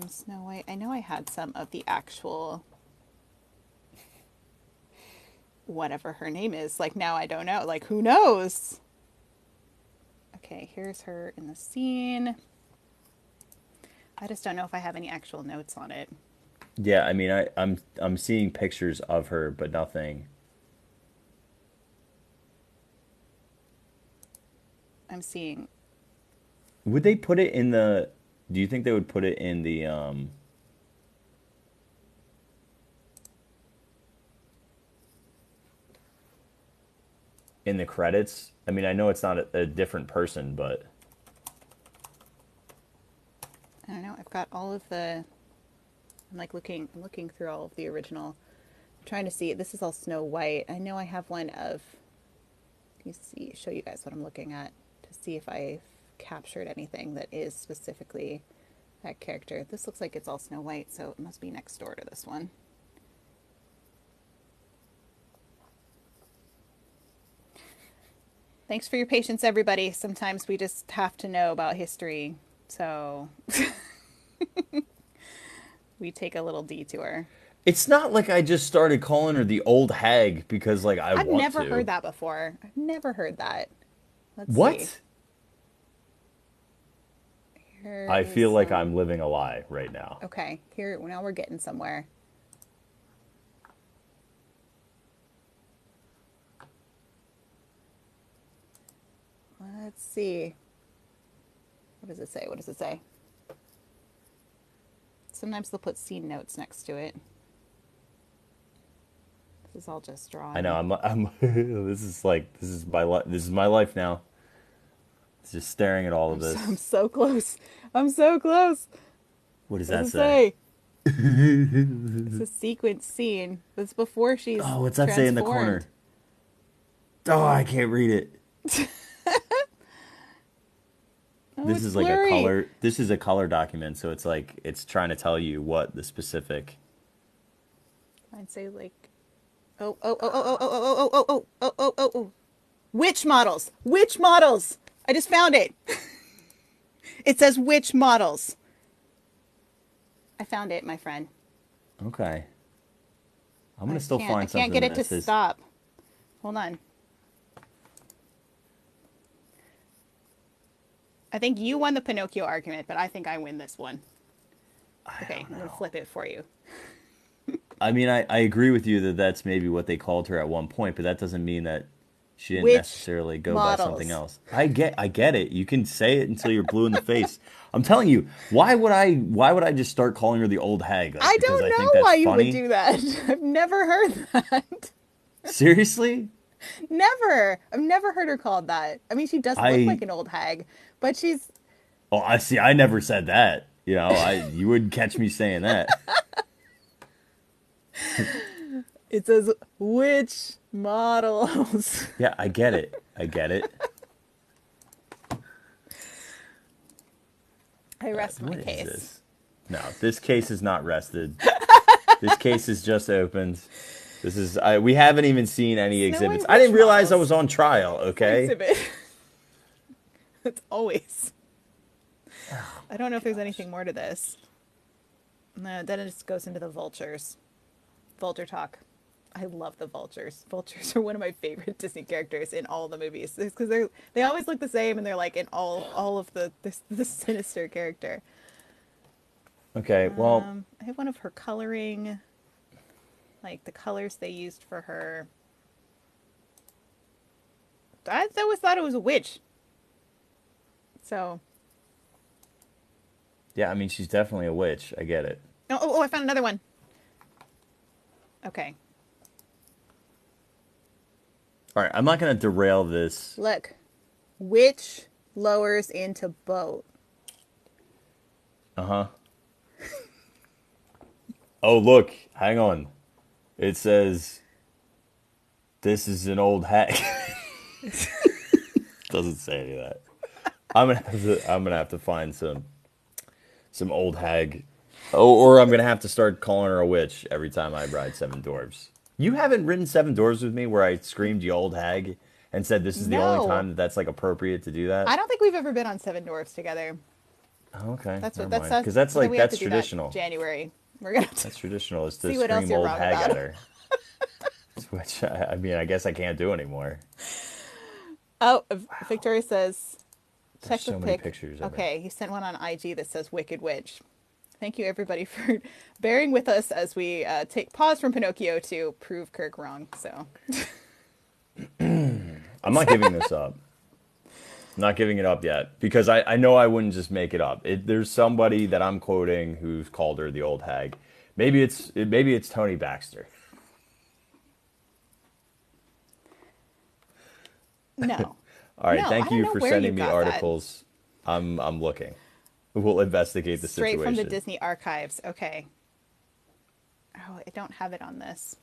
Snow White. I know I had some of the actual whatever her name is. Like now I don't know. Like who knows? Okay, here's her in the scene. I just don't know if I have any actual notes on it. Yeah, I mean, I'm seeing pictures of her, but nothing. I'm seeing. Would they put it in the? Do you think they would put it in the credits? I mean, I know it's not a different person, but I don't know. I've got all of the. I'm looking through all of the original. I'm trying to see. This is all Snow White. I know I have one of. Let me see. Show you guys what I'm looking at to see if I've captured anything that is specifically that character. This looks like it's all Snow White, so it must be next door to this one. Thanks for your patience, everybody. Sometimes we just have to know about history, so we take a little detour. It's not like I just started calling her the old hag because like I I've want never to. heard that before. I've never heard that. Let's What? see. Here I is feel like some- I'm living a lie right now. Okay, here now we're getting somewhere. Let's see. What does it say? What does it say? Sometimes they'll put scene notes next to it. This is all just drawing. I know. I'm. This is my life now. It's just staring at all of this. I'm so close. I'm so close. What does What that does it say? It's a sequence scene. It's before she's Oh, what's that say in the corner? Oh, I can't read it. Oh, This it's is like blurry. a color. This is a color document, so it's like it's trying to tell you what the specific. I'd say like, oh. Which models? Which models? I just found it. It says which models. I found it, my friend. Okay. I'm gonna still find I something. can't get it that to says- stop. Hold on. I think you won the Pinocchio argument, but I think I win this one. Okay, I'm gonna flip it for you. I mean, I agree with you that that's maybe what they called her at one point, but that doesn't mean that she didn't Which necessarily go models? by something else. I get it. You can say it until you're blue in the face. I'm telling you, why would I just start calling her the old hag? Like, I because don't think know that's why you funny? would do that. I've never heard that. Seriously? Never. I've never heard her called that. I mean, she does look like an old hag, but she's. Oh, I see. I never said that. You know, you wouldn't catch me saying that. It says which models. Yeah, I get it. I get it. I rest my What is case. this? No, this case is not rested. This case is just opened. This is we haven't even seen any Snow exhibits. White I didn't witch realize I models. was on trial, okay? Exhibit. It's always. I don't know if there's anything more to this. No, then it just goes into the vultures. Vulture talk. I love the vultures. Vultures are one of my favorite Disney characters in all the movies because they always look the same and they're like in all of the sinister character. Okay, well, I have one of her coloring, like the colors they used for her. I always thought it was a witch. So. yeah, I mean, she's definitely a witch. I get it. Oh, I found another one. Okay. All right, I'm not going to derail this. Look. Witch lowers into boat. Uh-huh. Oh, look, hang on. It says, this is an old hag. Doesn't say any of that. I'm gonna have to find some old hag. Oh, or I'm gonna have to start calling her a witch every time I ride Seven Dwarves. You haven't ridden Seven Dwarves with me where I screamed "you old hag" and said this is the only No. time that's like appropriate to do that. I don't think we've ever been on Seven Dwarfs together. Oh, okay, That's what never that's mind. 'Cause that's then like we have that's to do that traditional. January. We're gonna have to That's traditional. Is to See what else scream you're old wrong hag about. at her. Which I mean, I guess I can't do anymore. Oh, Victoria says, check There's the so many pic. pictures of Okay, he sent one on IG that says Wicked Witch. Thank you everybody for bearing with us as we take pause from Pinocchio to prove Kirk wrong. So I'm not giving this up. I'm not giving it up yet because I know I wouldn't just make it up. There's somebody that I'm quoting who's called her the old hag. Maybe it's Tony Baxter. no. All right, No, thank I don't you know for where sending you me got that. articles. I'm looking. We'll investigate the Straight situation. from the Disney archives. Okay. Oh, I don't have it on this.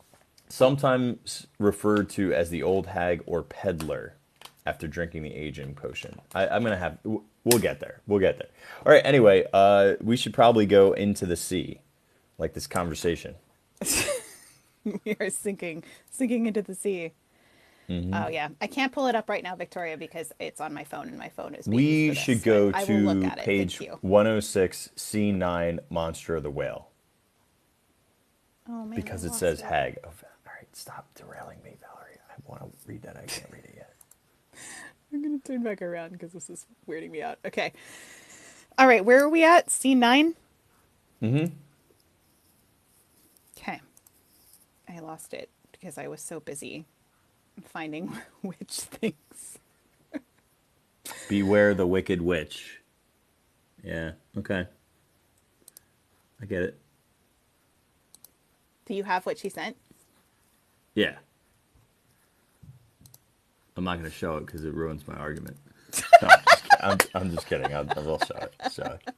Sometimes referred to as the old hag or peddler after drinking the aging potion. I'm gonna have. We'll get there. We'll get there. All right. Anyway, we should probably go into the sea, like this conversation. We are sinking into the sea. Oh yeah, I can't pull it up right now, Victoria, because it's on my phone and my phone is being used We for should this. But go I will look to at it. Thank page you. 106, scene 9, Monster of the Whale, Oh man, because I it lost says it. hag. Oh, all right, stop derailing me, Valerie. I want to read that. I can't read it yet. I'm gonna turn back around because this is weirding me out. Okay. All right, where are we at? Scene 9? Mm-hmm. Okay. I lost it because I was so busy finding which things. Beware the wicked witch. Yeah. Okay. I get it. Do you have what she sent? Yeah. I'm not going to show it because it ruins my argument. No, I'm just kidding. I will show it. Show it.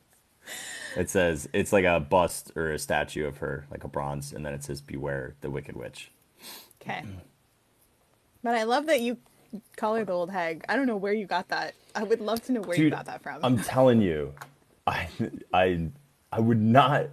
It says it's like a bust or a statue of her, like a bronze, and then it says "Beware the Wicked Witch." Okay. But I love that you call her the old hag. I don't know where you got that. I would love to know where you Dude, got that from. I'm telling you, I I I would not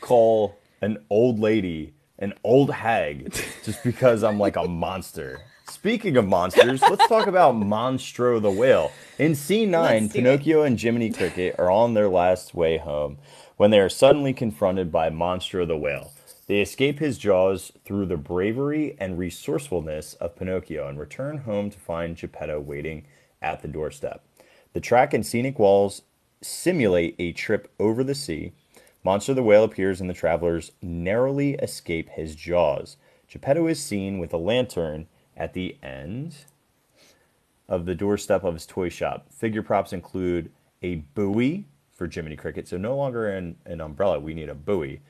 call an old lady an old hag just because I'm like a monster. Speaking of monsters, let's talk about Monstro the whale. In scene 9, Let's do it. Pinocchio and Jiminy Cricket are on their last way home when they are suddenly confronted by Monstro the whale. They escape his jaws through the bravery and resourcefulness of Pinocchio and return home to find Geppetto waiting at the doorstep. The track and scenic walls simulate a trip over the sea. Monster the whale appears and the travelers narrowly escape his jaws. Geppetto is seen with a lantern at the end of the doorstep of his toy shop. Figure props include a buoy for Jiminy Cricket, so no longer an umbrella, we need a buoy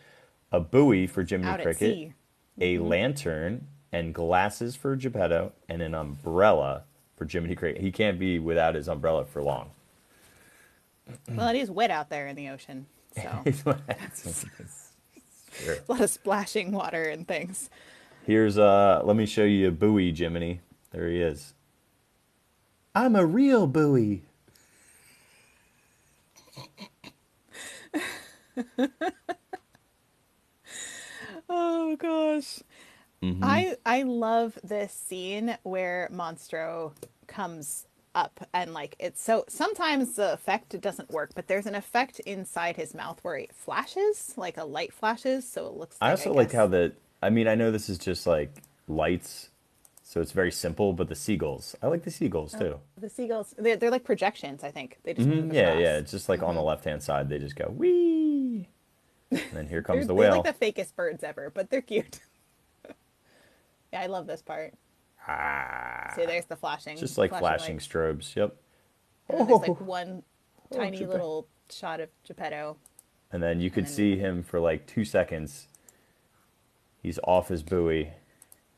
for Jiminy Out at Cricket, sea. a lantern, and glasses for Geppetto, and an umbrella for Jiminy Cricket. He can't be without his umbrella for long. Well, it is wet out there in the ocean, so Sure. a lot of splashing water and things. Here's let me show you a buoy, Jiminy. There he is. I'm a real buoy. Oh gosh. I love this scene where Monstro comes up and like it's so sometimes the effect doesn't work, but there's an effect inside his mouth where it flashes, like a light flashes, so it looks I like I also like how guess the I mean, I know this is just like lights, so it's very simple, but the seagulls. I like the seagulls too. the seagulls they're like projections, I think. They just move Yeah, across. yeah. It's just like on the left-hand side, they just go wee. And then here comes the They're like whale. the fakest birds ever, but they're cute. Yeah, I love this part. See, there's the flashing. Just like flashing lights. strobes. Yep. And then there's like one tiny Geppetto. little shot of Geppetto. And then you could then- see him for like 2 seconds. He's off his buoy,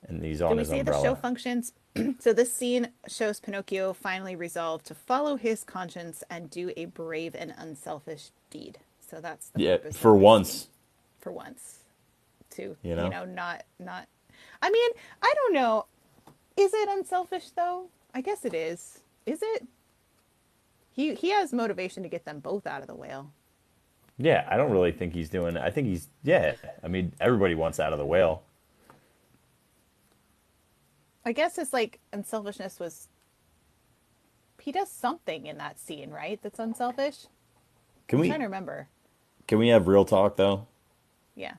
and he's on Do we his see umbrella. the show functions? So this scene shows Pinocchio finally resolved to follow his conscience and do a brave and unselfish deed. So that's the Yeah, purpose for of this once. scene. For once. To You know? not I mean, I don't know. Is it unselfish though? I guess it is. Is it? He has motivation to get them both out of the whale. Yeah, I don't really think he's doing. I think he's. Yeah, I mean, everybody wants out of the whale. I guess his like unselfishness was he does something in that scene, right? That's unselfish. Can I'm we? trying to remember. Can we have real talk though? Yeah.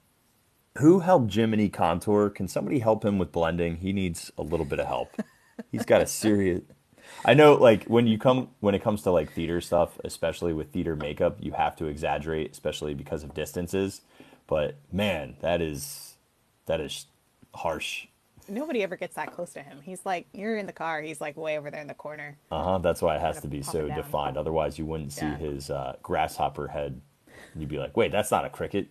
Who helped Jiminy contour? Can somebody help him with blending? He needs a little bit of help. He's got a serious. I know, like when it comes to like theater stuff, especially with theater makeup, you have to exaggerate, especially because of distances. But man, that is harsh. Nobody ever gets that close to him. He's like, you're in the car. He's like way over there in the corner. That's why it has Gotta to be pop so it down. defined. Otherwise, you wouldn't see Yeah. his grasshopper head. And you'd be like, wait, that's not a cricket.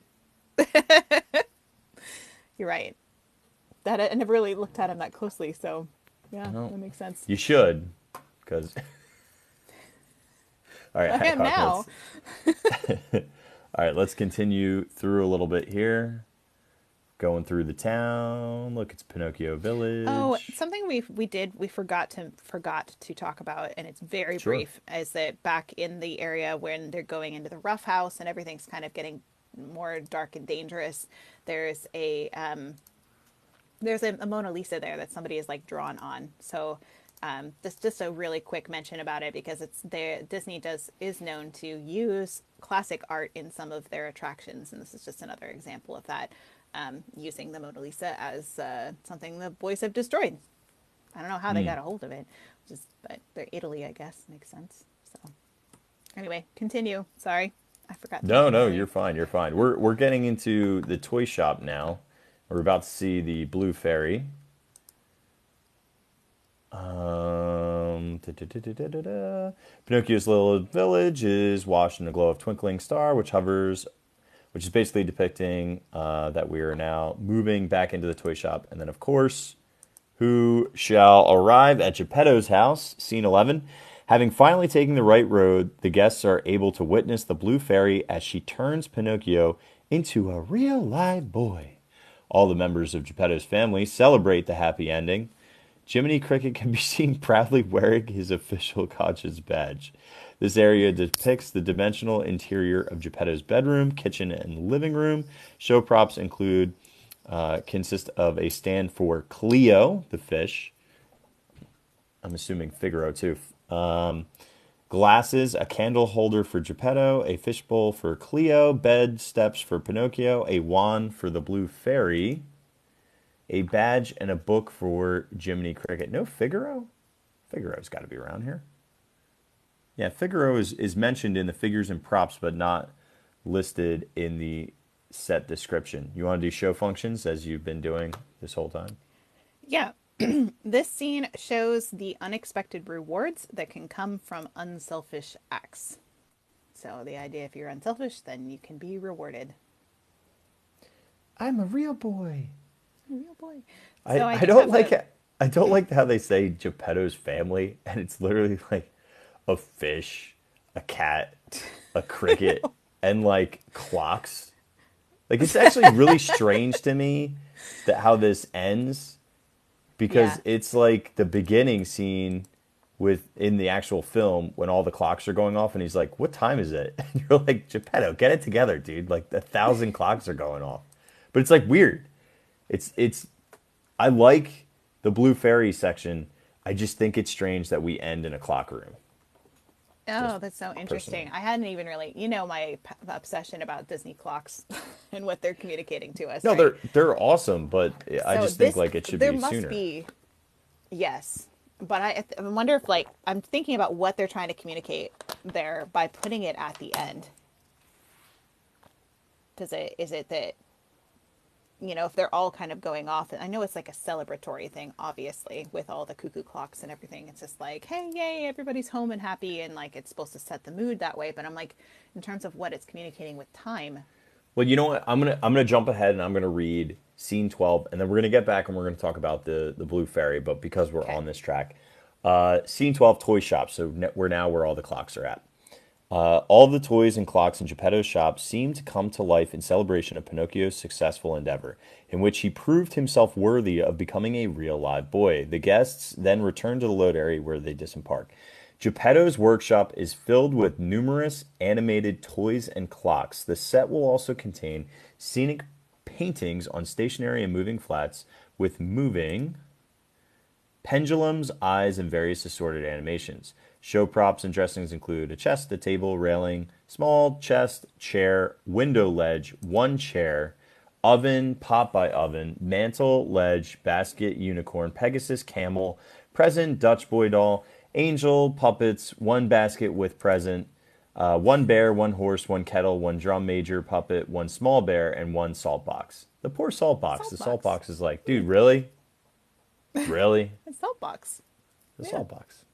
You're right. That I never really looked at him that closely. So, yeah, No. that makes sense. You should, because. All right, I am now. All right, let's continue through a little bit here. Going through the town. Look, it's Pinocchio Oh, Village. something we forgot to talk about, and it's very Sure. brief, is that back in the area when they're going into the rough house and everything's kind of getting more dark and dangerous, there's a Mona Lisa there that somebody is like drawn on. So this just a really quick mention about it because it's there. Disney does is known to use classic art in some of their attractions, and this is just another example of that. Using the Mona Lisa as something the boys have destroyed. I don't know how they Hmm. got a hold of it, but they're Italy, I guess, makes sense. So anyway, continue. Sorry, I forgot to No, mention no, earlier. you're fine. You're fine. We're getting into the toy shop now. We're about to see the Blue Fairy. Da. Pinocchio's little village is washed in a glow of twinkling star, which hovers, which is basically depicting that we are now moving back into the toy shop. And then, of course, who shall arrive at Geppetto's house, scene 11. Having finally taken the right road, the guests are able to witness the Blue Fairy as she turns Pinocchio into a real live boy. All the members of Geppetto's family celebrate the happy ending. Jiminy Cricket can be seen proudly wearing his official conscience badge. This area depicts the dimensional interior of Geppetto's bedroom, kitchen, and living room. Show props include consist of a stand for Cleo, the fish. I'm assuming Figaro too. Glasses, a candle holder for Geppetto, a fishbowl for Cleo, bed steps for Pinocchio, a wand for the Blue Fairy, a badge and a book for Jiminy Cricket. No Figaro? Figaro's got to be around here. Yeah, Figaro is mentioned in the figures and props, but not listed in the set description. You want to do show functions as you've been doing this whole time? Yeah, this scene shows the unexpected rewards that can come from unselfish acts. So the idea, if you're unselfish, then you can be rewarded. I'm a real boy. Real boy. I, So I I do don't have like a it. I don't like how they say Geppetto's family, and it's literally like a fish, a cat, a cricket, and like clocks. Like it's actually really strange to me that how this ends yeah. because it's like the beginning scene with in the actual film when all the clocks are going off and he's like, "What time is it?" And you're like, "Geppetto, get it together, dude! Like 1,000 clocks are going off." But it's like weird. It's I like the Blue Fairy section. I just think it's strange that we end in a clock room. Just Oh, that's so personally. interesting. I hadn't even really, my obsession about Disney clocks and what they're communicating to us, No, right? they're awesome, but I So just think this, like it should there be must sooner. be, yes, but I wonder if like I'm thinking about what they're trying to communicate there by putting it at the end. Does it is it that if they're all kind of going off, and I know it's like a celebratory thing, obviously, with all the cuckoo clocks and everything. It's just like, hey, yay, everybody's home and happy, and like it's supposed to set the mood that way. But I'm like, in terms of what it's communicating with time, Well, you know what? I'm gonna jump ahead and I'm gonna read scene 12, and then we're gonna get back and we're gonna talk about the Blue Fairy. But because we're okay. on this track, scene 12, toy shop. So we're now where all the clocks are at. All the toys and clocks in Geppetto's shop seem to come to life in celebration of Pinocchio's successful endeavor, in which he proved himself worthy of becoming a real live boy. The guests then return to the load area where they disembark. Geppetto's workshop is filled with numerous animated toys and clocks. The set will also contain scenic paintings on stationary and moving flats with moving pendulums, eyes, and various assorted animations. Show props and dressings include a chest, a table, railing, small chest, chair, window ledge, one chair, oven, pot by oven, mantle, ledge, basket, unicorn, Pegasus, camel, present, Dutch boy doll, angel, puppets, one basket with present, one bear, one horse, one kettle, one drum major puppet, one small bear, and one salt box. The poor salt box. Salt The salt box. box is like, dude, really? Really? A salt box. The Yeah. salt box.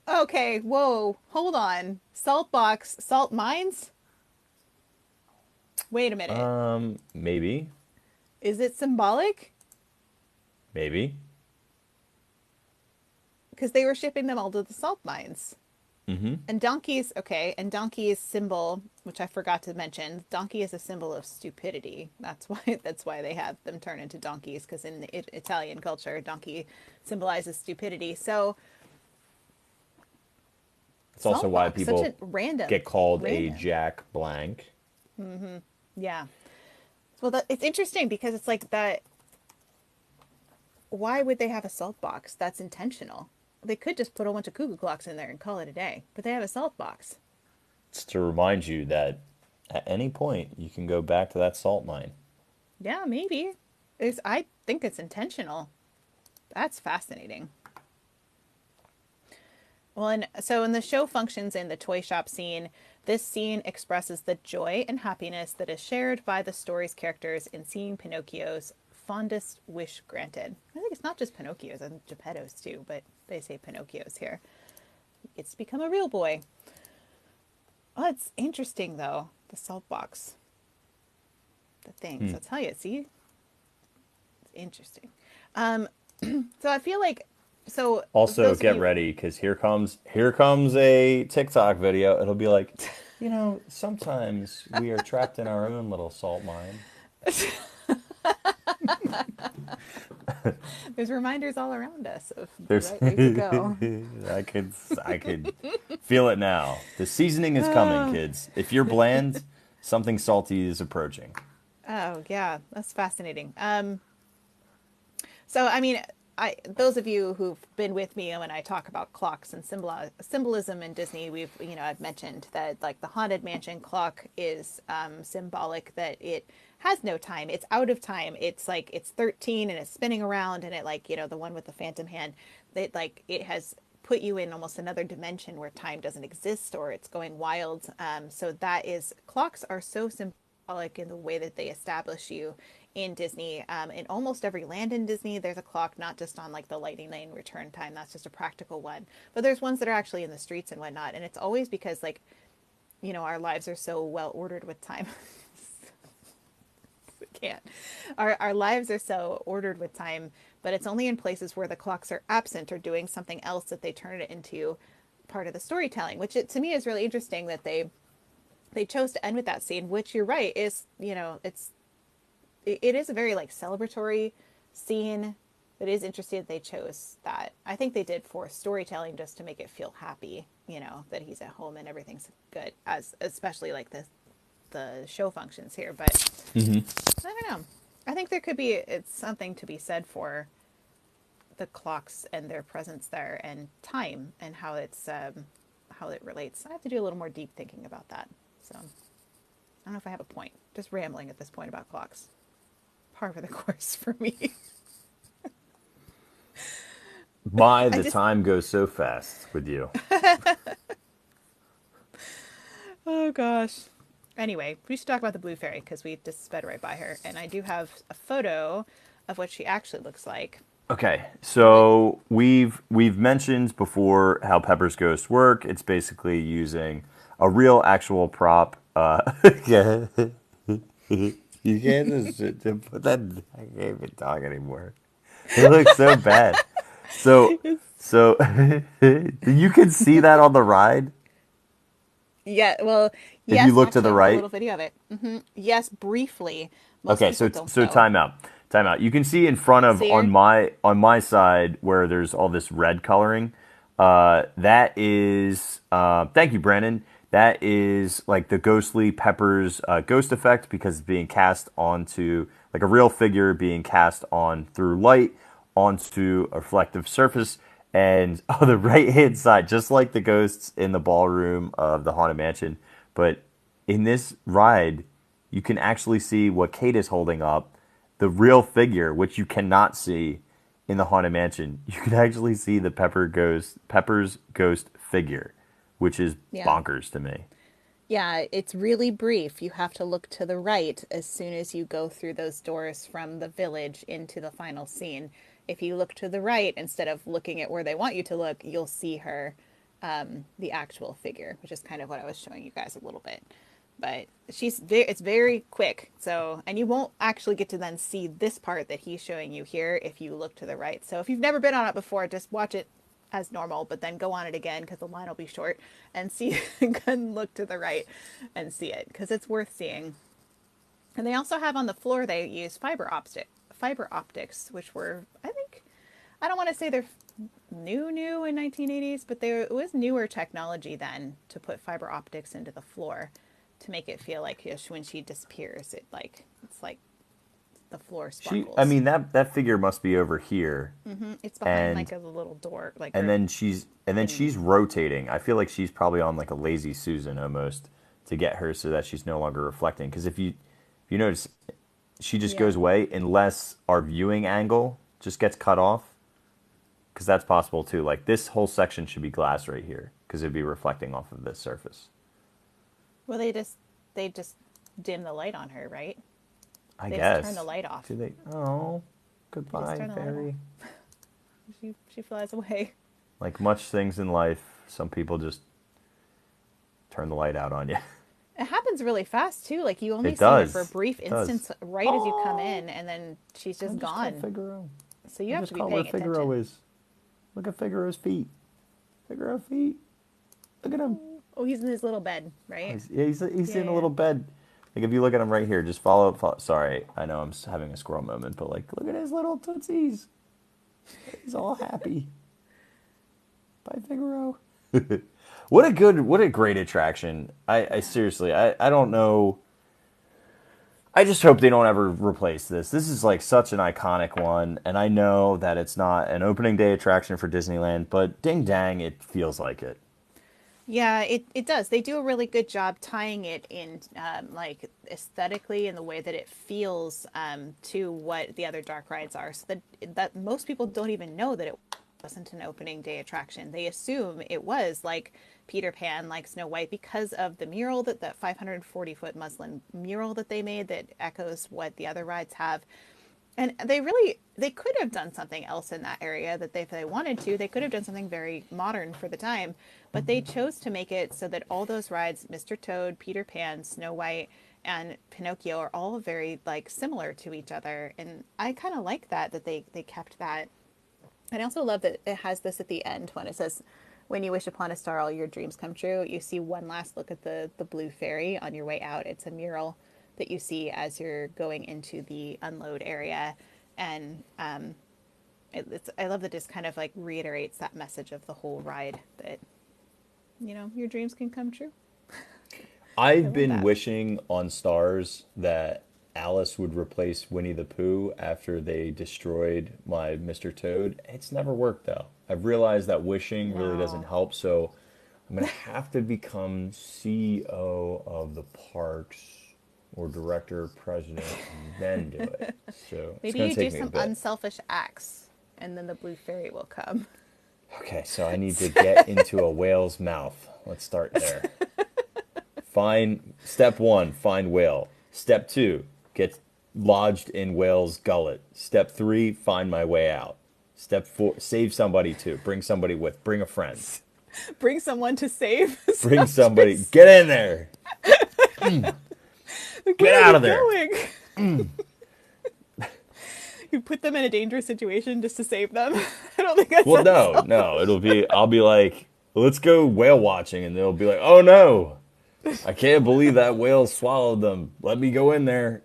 Okay, whoa, hold on. Salt box, salt mines? Wait a minute. Maybe. Is it symbolic? Maybe. Because they were shipping them all to the salt mines. Mm-hmm. And donkeys, okay, and donkey's symbol, which I forgot to mention, donkey is a symbol of stupidity. That's why they have them turn into donkeys, because in Italian culture, donkey symbolizes stupidity. So It's also why saltbox, such people a random, get called a random. Jack Blank. Yeah. Well, it's interesting because it's like that. Why would they have a salt box? That's intentional. They could just put a bunch of cuckoo clocks in there and call it a day, but they have a salt box. It's to remind you that at any point you can go back to that salt mine. Yeah, maybe. I think it's intentional. That's fascinating. Well, and so in the show functions in the toy shop scene, this scene expresses the joy and happiness that is shared by the story's characters in seeing Pinocchio's fondest wish granted. I think it's not just Pinocchio's and Geppetto's too, but they say Pinocchio's here. It's become a real boy. Oh, it's interesting though, the salt box, the things. Hmm. I'll tell you, see, it's interesting. Um, so I feel like, so for Also, those of get you, ready because here comes a TikTok video. It'll be like, sometimes we are trapped in our own little salt mine. there's reminders all around us of the There's right way to go. I could feel it now. The seasoning is coming, kids. If you're bland, something salty is approaching. Oh yeah, that's fascinating. So I mean, those of you who've been with me when I talk about clocks and symbolism in Disney, I've mentioned that like the Haunted Mansion clock is symbolic that it has no time. It's out of time. It's like it's 13 and it's spinning around and it like the one with the phantom hand that like it has put you in almost another dimension where time doesn't exist or it's going wild. So that is clocks are so symbolic in the way that they establish you in Disney. In almost every land in Disney, there's a clock, not just on like the Lightning Lane return time. That's just a practical one. But there's ones that are actually in the streets and whatnot. And it's always because like, our lives are so well ordered with time. We can't. Our lives are so ordered with time, but it's only in places where the clocks are absent or doing something else that they turn it into part of the storytelling, which to me is really interesting that they chose to end with that scene, which you're right is, it is a very like celebratory scene. It is interesting that they chose that. I think they did for storytelling just to make it feel happy, that he's at home and everything's good, as especially like the show functions here. But I don't know. I think there could be it's something to be said for the clocks and their presence there and time and how how it relates. I have to do a little more deep thinking about that. So I don't know if I have a point. Just rambling at this point about clocks. Par for the course for me. The just time goes so fast with you. oh gosh. Anyway, we should talk about the blue fairy because we just sped right by her, and I do have a photo of what she actually looks like. Okay, so we've mentioned before how Pepper's ghosts work. It's basically using a real actual prop. Yeah. You can't just put that. I can't even talk anymore. It looks so bad. So, so you can see that on the ride Yeah, well, if you yes, look to actually, the I have a right. little video of it. Yes, briefly. Most Okay, people don't so though. time out. Time out. You can see in front of See her? on my side where there's all this red coloring. That is thank you, Brandon. That is like the ghostly Pepper's ghost effect because it's being cast onto like a real figure being cast on through light onto a reflective surface. And on the right hand side, just like the ghosts in the ballroom of the Haunted Mansion, but in this ride, you can actually see what Kate is holding up, the real figure, which you cannot see in the Haunted Mansion. You can actually see the Pepper's ghost figure, which is Yeah. bonkers to me. Yeah, it's really brief. You have to look to the right as soon as you go through those doors from the village into the final scene. If you look to the right instead of looking at where they want you to look, you'll see her, the actual figure, which is kind of what I was showing you guys a little bit. But it's very quick. So, and you won't actually get to then see this part that he's showing you here if you look to the right. So if you've never been on it before, just watch it as normal, but then go on it again because the line will be short and see and look to the right and see it because it's worth seeing. And they also have on the floor they use fiber optics, which were I think I don't want to say they're new in 1980s, but it was newer technology then to put fiber optics into the floor to make it feel like when she disappears, it's like the floor I sparkles. mean, that figure must be over here, It's behind like and a little door, like and her then she's hidden. rotating. I feel like she's probably on like a lazy Susan almost to get her so that she's no longer reflecting. Because if you notice, she just Yeah. goes away unless our viewing angle just gets cut off. Because that's possible too. Like this whole section should be glass right here because it'd be reflecting off of this surface. Well, they just dim the light on her, right? I They just turn the guess. light off. Do they? Oh, They just goodbye, turn the light off. fairy. She flies away. Like much things in life, some people just turn the light out on you. It happens really fast too. Like you only It see her for a does. brief It does. instance right as you come Oh, in, and then she's I just just caught gone. Figaro. So you I have just to be caught where paying Figaro attention. is. Look at Figaro's feet. Figaro feet. Look at him. Oh, he's in his little bed, Oh, right? he's in a Yeah. little bed. Like if you look at him right here, just follow. Sorry, I know I'm having a squirrel moment, but like look at his little tootsies. He's all happy. Bye, Figaro. What a great attraction. I Yeah. seriously, I don't know. I just hope they don't ever replace this. This is like such an iconic one, and I know that it's not an opening day attraction for Disneyland, but ding dang, it feels like it. Yeah, it does. They do a really good job tying it in, like aesthetically in the way that it feels to what the other dark rides are. So that most people don't even know that it wasn't an opening day attraction. They assume it was like Peter Pan, like Snow White, because of the mural that 540-foot muslin mural that they made that echoes what the other rides have. And they could have done something else in that area that if they wanted to, they could have done something very modern for the time, but they chose to make it so that all those rides, Mr. Toad, Peter Pan, Snow White, and Pinocchio are all very like similar to each other. And I kind of like that they kept that. And I also love that it has this at the end when it says, "When you wish upon a star, all your dreams come true." You see one last look at the blue fairy on your way out. It's a mural that you see as you're going into the unload area, and I love that it just kind of like reiterates that message of the whole ride that your dreams can come true. I I've love been that. wishing on stars that Alice would replace Winnie the Pooh after they destroyed my Mr. Toad. It's never worked though. I've realized that wishing really doesn't No. help, so I'm gonna have to become CEO of the parks or director, president, and then do it. So it's Maybe gonna you do take me a some bit. unselfish acts, and then the blue fairy will come. Okay, so I need to get into a whale's mouth. Let's start there. Find step one, find whale. Step two, get lodged in whale's gullet. Step three, find my way out. Step four, save somebody too. Bring somebody with. Bring a friend. Bring someone to save. Bring somebody. Get in there. Like, Get where are out you of there. going? You put them in a dangerous situation just to save them. I don't think that's Well, no, unselfish. no. I'll be like, let's go whale watching, and they'll be like, oh no, I can't believe that whale swallowed them. Let me go in there,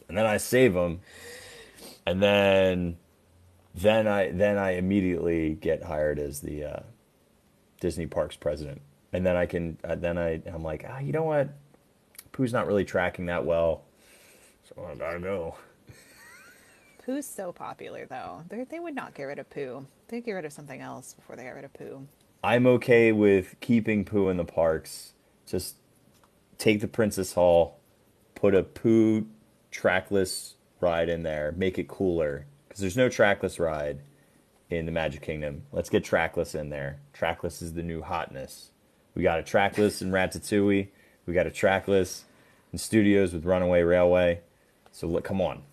and then I save them, and then I immediately get hired as the Disney Parks president, and then I can I'm like, you know what, Pooh's not really tracking that well, so I gotta go. Pooh's so popular, though. They would not get rid of Pooh. They'd get rid of something else before they got rid of Pooh. I'm okay with keeping Pooh in the parks. Just take the Princess Hall, put a Pooh trackless ride in there, make it cooler because there's no trackless ride in the Magic Kingdom. Let's get trackless in there. Trackless is the new hotness. We got a trackless in Ratatouille. We got a trackless in Studios with Runaway Railway. So look, come on.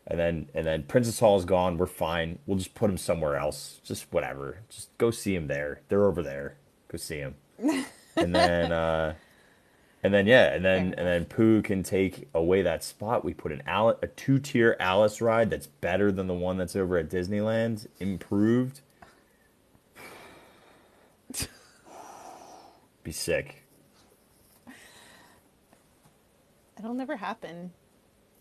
And then Princess Hall is gone. We're fine. We'll just put them somewhere else. Just whatever. Just go see them there. They're over there. Go see them. And then And then yeah, Fair and enough. then Pooh can take away that spot. We put a two-tier Alice ride that's better than the one that's over at Disneyland, improved. Be sick. It'll never happen.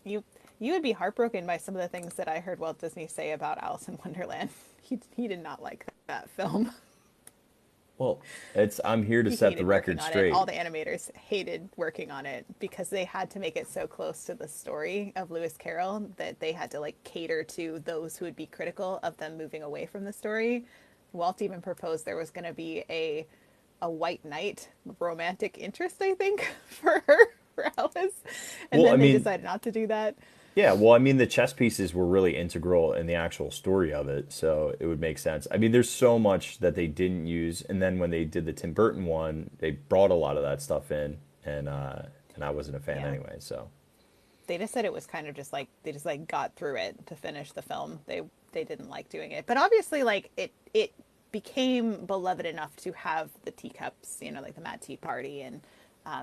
You you would be heartbroken by some of the things that I heard Walt Disney say about Alice in Wonderland. He did not like that film. Well, it's I'm here to He set the hated record working on it. All straight. the animators hated working on it because they had to make it so close to the story of Lewis Carroll that they had to like cater to those who would be critical of them moving away from the story. Walt even proposed there was going to be a white knight romantic interest, I think, for her, for Alice, and Well, I then they mean, decided not to do that. yeah, well, I mean, the chess pieces were really integral in the actual story of it, so it would make sense. I mean, there's so much that they didn't use, and then when they did the Tim Burton one, they brought a lot of that stuff in, and I wasn't a fan Yeah, anyway. So they just said it was kind of just like they just like got through it to finish the film. They didn't like doing it, but obviously like it became beloved enough to have the teacups, you know, like the Mad Tea Party and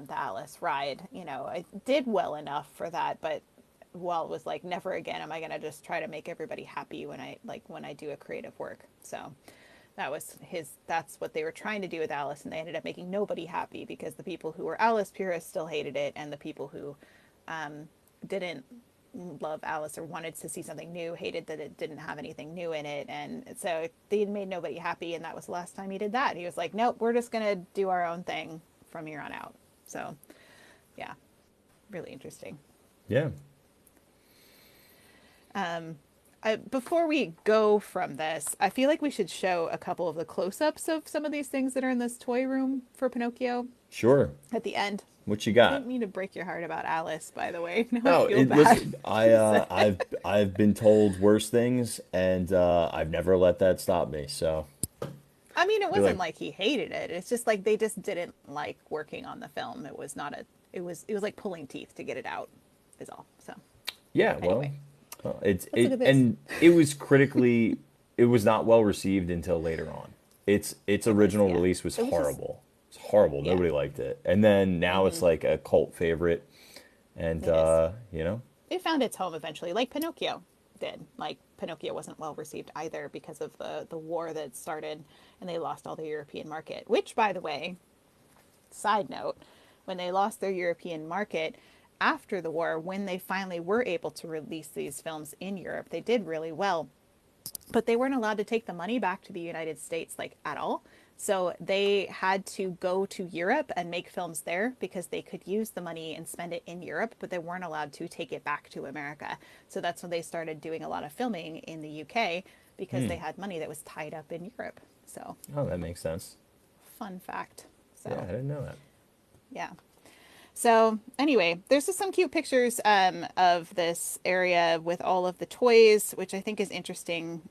the Alice ride. You know, it did well enough for that, but Walt was like, never again am I gonna just try to make everybody happy when I do a creative work. So that's what they were trying to do with Alice, and they ended up making nobody happy because the people who were Alice purists still hated it, and the people who didn't love Alice or wanted to see something new hated that it didn't have anything new in it. And so they made nobody happy, and that was the last time he did that. He was like, nope, we're just going to do our own thing from here on out. So yeah, really interesting. yeah, Before we go from this, I feel like we should show a couple of the close-ups of some of these things that are in this toy room for Pinocchio sure. at the end. What you I got? didn't mean to break your heart about Alice, by the way. Now I No, feel it bad. listen. Just- I've been told worse things, and I've never let that stop me. So I mean, it be wasn't like, like he hated it. It's just like they just didn't like working on the film. It was like pulling teeth to get it out, is all. So yeah, anyway, it's let's look it, at this. and it was critically, it was not well received until later on. Its It was, original yeah. release was It was just, horrible. It's horrible. yeah. Nobody liked it, and then now it's like a cult favorite, and It is. you know, It found its home eventually, like Pinocchio did. Like Pinocchio wasn't well received either because of the war that started, and they lost all their European market. Which, by the way, side note, when they lost their European market after the war, when they finally were able to release these films in Europe, they did really well, but they weren't allowed to take the money back to the United States like at all. So they had to go to Europe and make films there because they could use the money and spend it in Europe, but they weren't allowed to take it back to America. So that's when they started doing a lot of filming in the UK because they had money that was tied up in Europe. So, oh, that makes sense. fun fact. Yeah, I So, didn't know that. yeah. So anyway, there's just some cute pictures of this area with all of the toys, which I think is interesting.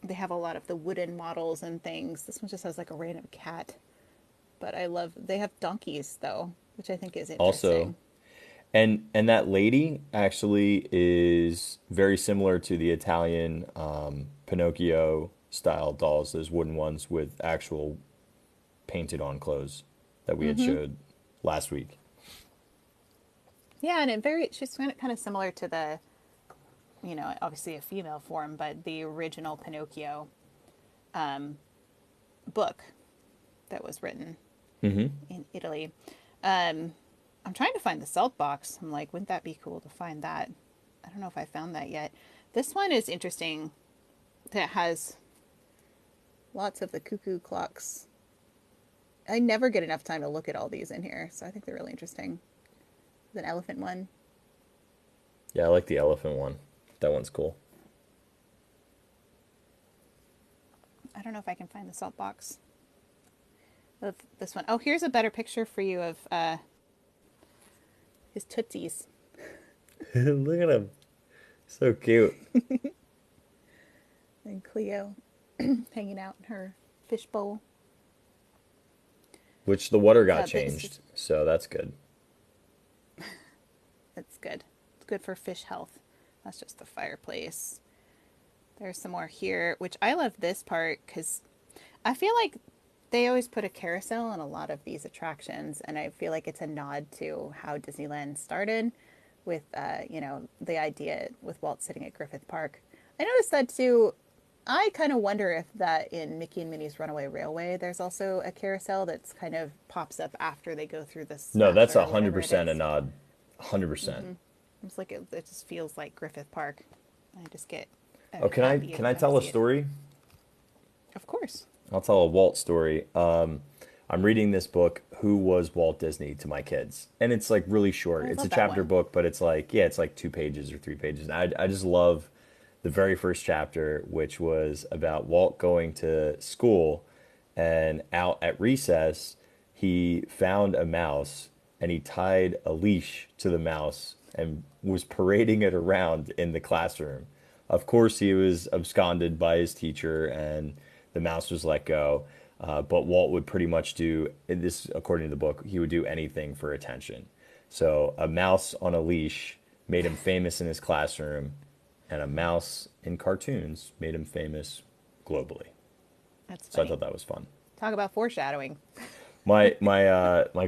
They have a lot of the wooden models and things. This one just has like a random cat, but I love. They have donkeys though, which I think is Also, interesting. and that lady actually is very similar to the Italian Pinocchio style dolls, those wooden ones with actual painted on clothes that we had showed last week. Yeah, and she's kind of similar to the, you know, obviously a female form, but the original Pinocchio book that was written in Italy. I'm trying to find the salt box. I'm like, wouldn't that be cool to find that? I don't know if I found that yet. This one is interesting. That has lots of the cuckoo clocks. I never get enough time to look at all these in here, so I think they're really interesting. There's an elephant one. Yeah, I like the elephant one. That one's cool. I don't know if I can find the salt box of this one. Oh, here's a better picture for you of his tootsies. Look at him. So cute. And Cleo hanging out in her fishbowl. Which the water got But it's changed, just, so that's good. it's good. It's good for fish health. That's just the fireplace. There's some more here, which I love this part because I feel like They always put a carousel on a lot of these attractions, and I feel like it's a nod to how Disneyland started with, the idea with Walt sitting at Griffith Park. I noticed that too. I kind of wonder if that in Mickey and Minnie's Runaway Railway, there's also a carousel that's kind of pops up after they go through the No, that's Smasher a or hundred whatever it percent a is. nod. 100%. It's like it just feels like Griffith Park. I just get Oh, can I happy can every I time I tell a see it. story? Of course. I'll tell a Walt story. I'm reading this book, Who Was Walt Disney, to my kids. And it's like really Oh, short. I It's a love that chapter one. book, but it's like, yeah, it's like 2 pages or 3 pages. And I just love the very first chapter, which was about Walt going to school and out at recess, he found a mouse and he tied a leash to the mouse and was parading it around in the classroom. Of course, he was absconded by his teacher and the mouse was let go. But Walt would pretty much do this, according to the book, he would do anything for attention. So a mouse on a leash made him famous in his classroom, and a mouse in cartoons made him famous globally. That's So I funny. thought that was fun. Talk about foreshadowing. My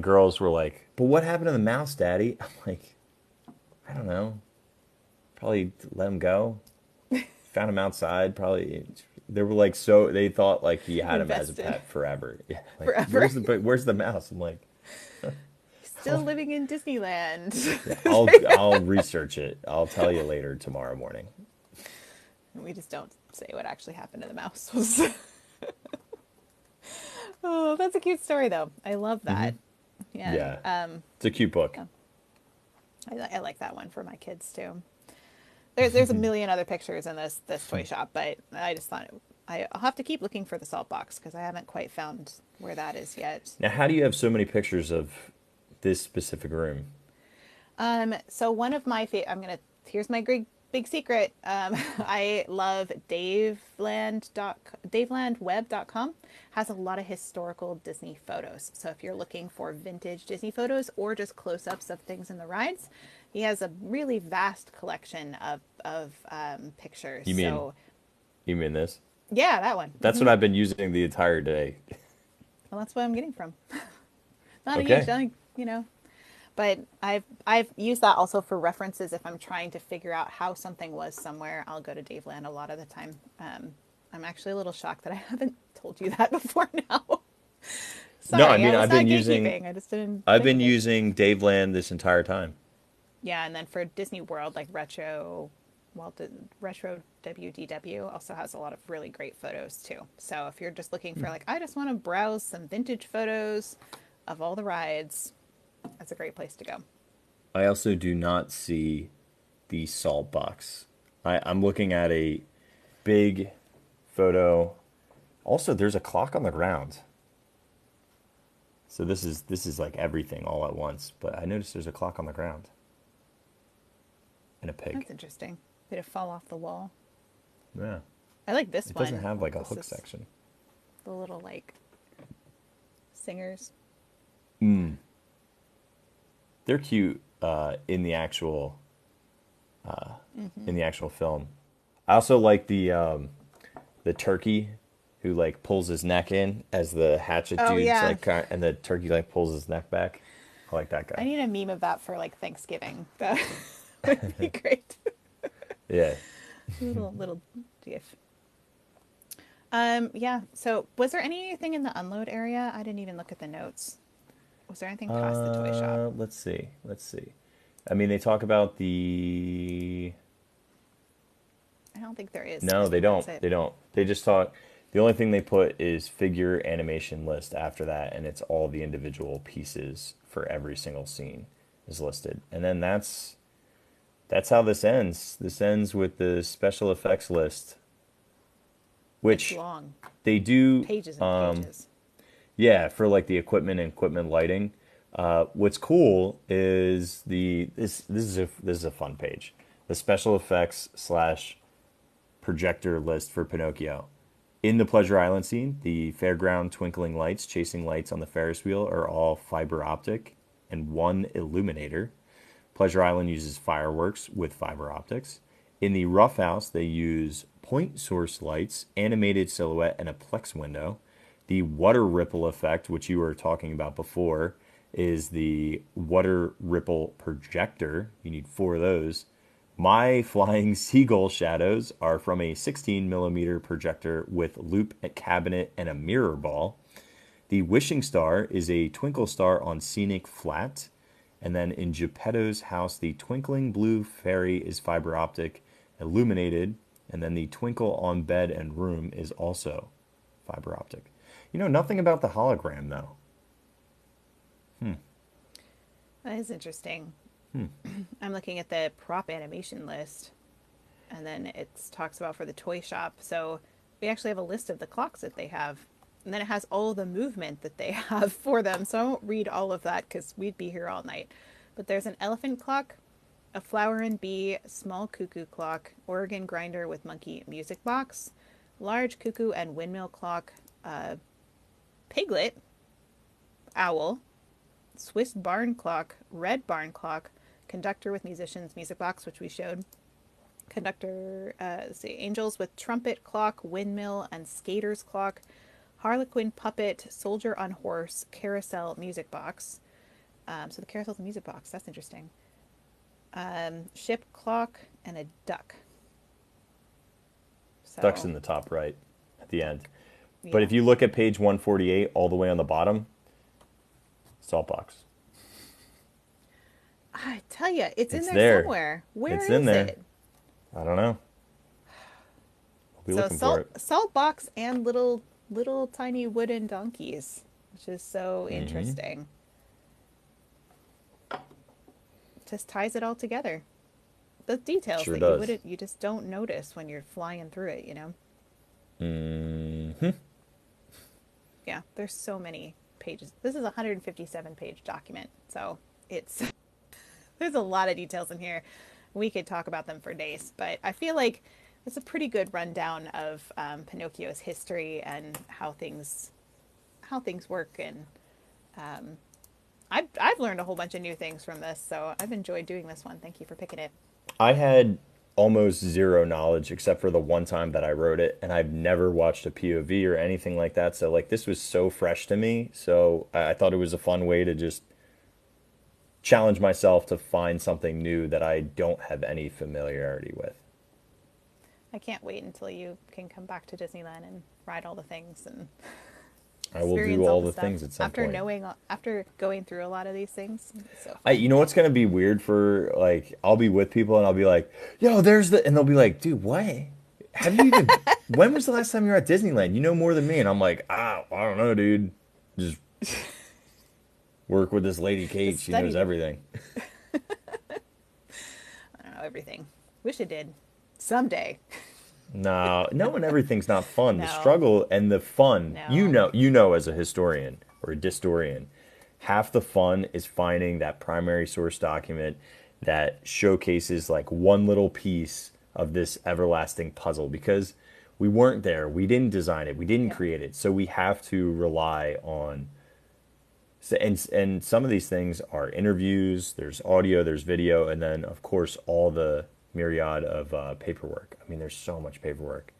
girls were like, "But what happened to the mouse, Daddy?" I'm like, "I don't know. Probably let him go. Found him outside. Probably." They were like, so they thought like he had him as a Invested pet forever. Yeah, like forever. where's the mouse? I'm like, Still living in Disneyland. yeah, I'll research it. I'll tell you later tomorrow morning. We just don't say what actually happened to the mouse. Oh, that's a cute story, though. I love that. Yeah. Yeah, it's a cute book. Yeah. I like that one for my kids too. There's a million other pictures in this toy shop, but I just thought I'll have to keep looking for the salt box because I haven't quite found where that is yet. Now, how do you have so many pictures of this specific room? So one of my here's my big secret. I love davelandweb.com has a lot of historical Disney photos. So if you're looking for vintage Disney photos or just close-ups of things in the rides, he has a really vast collection of pictures. You mean So you mean this? yeah, that one. That's what I've been using the entire day. Well, that's what I'm getting from. Not a huge, Okay. but I've used that also for references. If I'm trying to figure out how something was somewhere, I'll go to Dave Land a lot of the time. I'm actually a little shocked that I haven't told you that before now. No, I Sorry, I mean was not gatekeeping. I just didn't I've think been of it. using Dave Land this entire time. Yeah, and then for Disney World, like Retro WDW also has a lot of really great photos too. So if you're just looking for like, I just want to browse some vintage photos of all the rides, that's a great place to go. I also do not see the salt box. I'm looking at a big photo. Also, there's a clock on the ground. So this is like everything all at once. But I noticed there's a clock on the ground and a pig. That's interesting. Did it fall off the wall? Yeah. I like this It one. doesn't have like a This hook is section. the little like singers. They're cute in the actual film. I also like the turkey who like pulls his neck in as the hatchet Oh dude's yeah. like and the turkey like pulls his neck back. I like that I guy. need a meme of that for like Thanksgiving. That would be great. Yeah. Little gif. Yeah. So was there anything in the unload area? I didn't even look at the notes. Was there anything past the toy shop? Let's see. Let's see. I mean, they talk about the. I don't think there is. No, I they think that's don't. it. They don't. They just talk. The only thing they put is figure animation list after that, and it's all the individual pieces for every single scene is listed. And then that's how this ends. This ends with the special effects list, It's which long. they do. Pages and pages. Yeah, for like the equipment and equipment lighting. What's cool is this is a fun page. The special effects slash projector list for Pinocchio. In the Pleasure Island scene, the fairground twinkling lights chasing lights on the Ferris wheel are all fiber optic and one illuminator. Pleasure Island uses fireworks with fiber optics. In the Rough House, they use point source lights, animated silhouette, and a plex window. The water ripple effect, which you were talking about before, is the water ripple projector. You need four of those. My flying seagull shadows are from a 16 millimeter projector with loop cabinet and a mirror ball. The wishing star is a twinkle star on scenic flat. And then in Geppetto's house, the twinkling blue fairy is fiber optic illuminated. And then the twinkle on bed and room is also fiber optic. You know nothing about the hologram, though. That is interesting. I'm looking at the prop animation list, and then it talks about for the toy shop. So we actually have a list of the clocks that they have, and then it has all the movement that they have for them. So I won't read all of that because we'd be here all night. But there's an elephant clock, a flower and bee, small cuckoo clock, organ grinder with monkey music box, large cuckoo and windmill clock, piglet, owl, Swiss barn clock, red barn clock, conductor with musicians music box, which we showed, conductor, let's see, angels with trumpet clock, windmill and skaters clock, harlequin puppet, soldier on horse, carousel music box. So the carousel's a music box. That's interesting. Ship clock and a duck. So, Duck's in the top right at the end. yeah. But if you look at page 148 all the way on the bottom, salt box. I tell you, it's in It's there, there. somewhere. Where It's is in there. it? I don't know. We'll be So looking for salt box and little tiny wooden donkeys, which is so Mm-hmm. interesting. Just ties it all together. The details Sure that does. you just don't notice when you're flying through it, you know? Mm-hmm. Yeah, there's so many pages. This is a 157 page document, so it's there's a lot of details in here. We could talk about them for days, but I feel like it's a pretty good rundown of Pinocchio's history and how things work. And I've learned a whole bunch of new things from this, so I've enjoyed doing this one. Thank you for picking it. I had almost zero knowledge except for the one time that I wrote it, and I've never watched a POV or anything like that. So like this was so fresh to me. So I thought it was a fun way to just challenge myself to find something new that I don't have any familiarity with. I can't wait until you can come back to Disneyland and ride all the things and I will experience do all the the stuff. things at some After point. after going through a lot of these things. It's so You know what's gonna be weird for like I'll be with people and I'll be like, "Yo, there's the," and they'll be like, "Dude, what? Have you even? When was the last time you were at Disneyland? You know more than me." And I'm like, "Ah, I don't know, dude. Just work with this lady Kate. Just She knows study. everything." I don't know everything. Wish it did. Someday. No, knowing everything's not fun. The No. struggle and the fun, No. you know, as a historian or a distorian, half the fun is finding that primary source document that showcases like one little piece of this everlasting puzzle because we weren't there, we didn't design it, we didn't Yeah. create it, so we have to rely on. And some of these things are interviews. There's audio, there's video, and then of course all the myriad of paperwork. I mean, there's so much paperwork.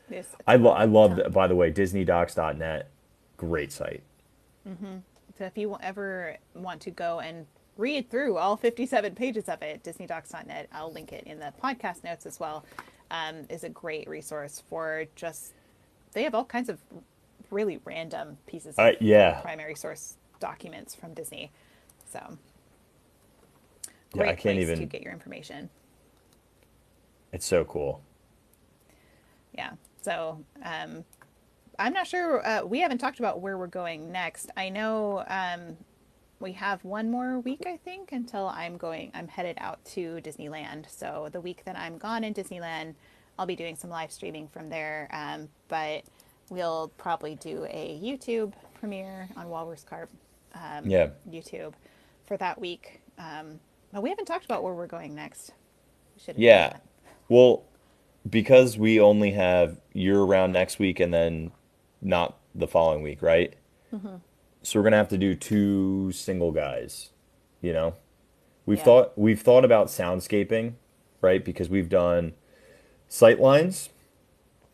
Yes. I love, by the way, DisneyDocs.net, great site. So if you ever want to go and read through all 57 pages of it, DisneyDocs.net, I'll link it in the podcast notes as well, is a great resource for just, they have all kinds of really random pieces of Yeah. primary source documents from Disney. So Yeah, I great can't place even. to get your information. It's so cool. Yeah. So I'm not sure. We haven't talked about where we're going next. I know we have one more week, I think, until I'm headed out to Disneyland. So the week that I'm gone in Disneyland, I'll be doing some live streaming from there. But we'll probably do a YouTube premiere on Walrus Carp Yeah. YouTube for that week. But we haven't talked about where we're going next. We should have done Yeah. that. Well, because we only have you're around next week and then not the following week, right? So we're gonna have to do two single guys, you know? Yeah. We've thought about soundscaping, right? Because we've done sight lines,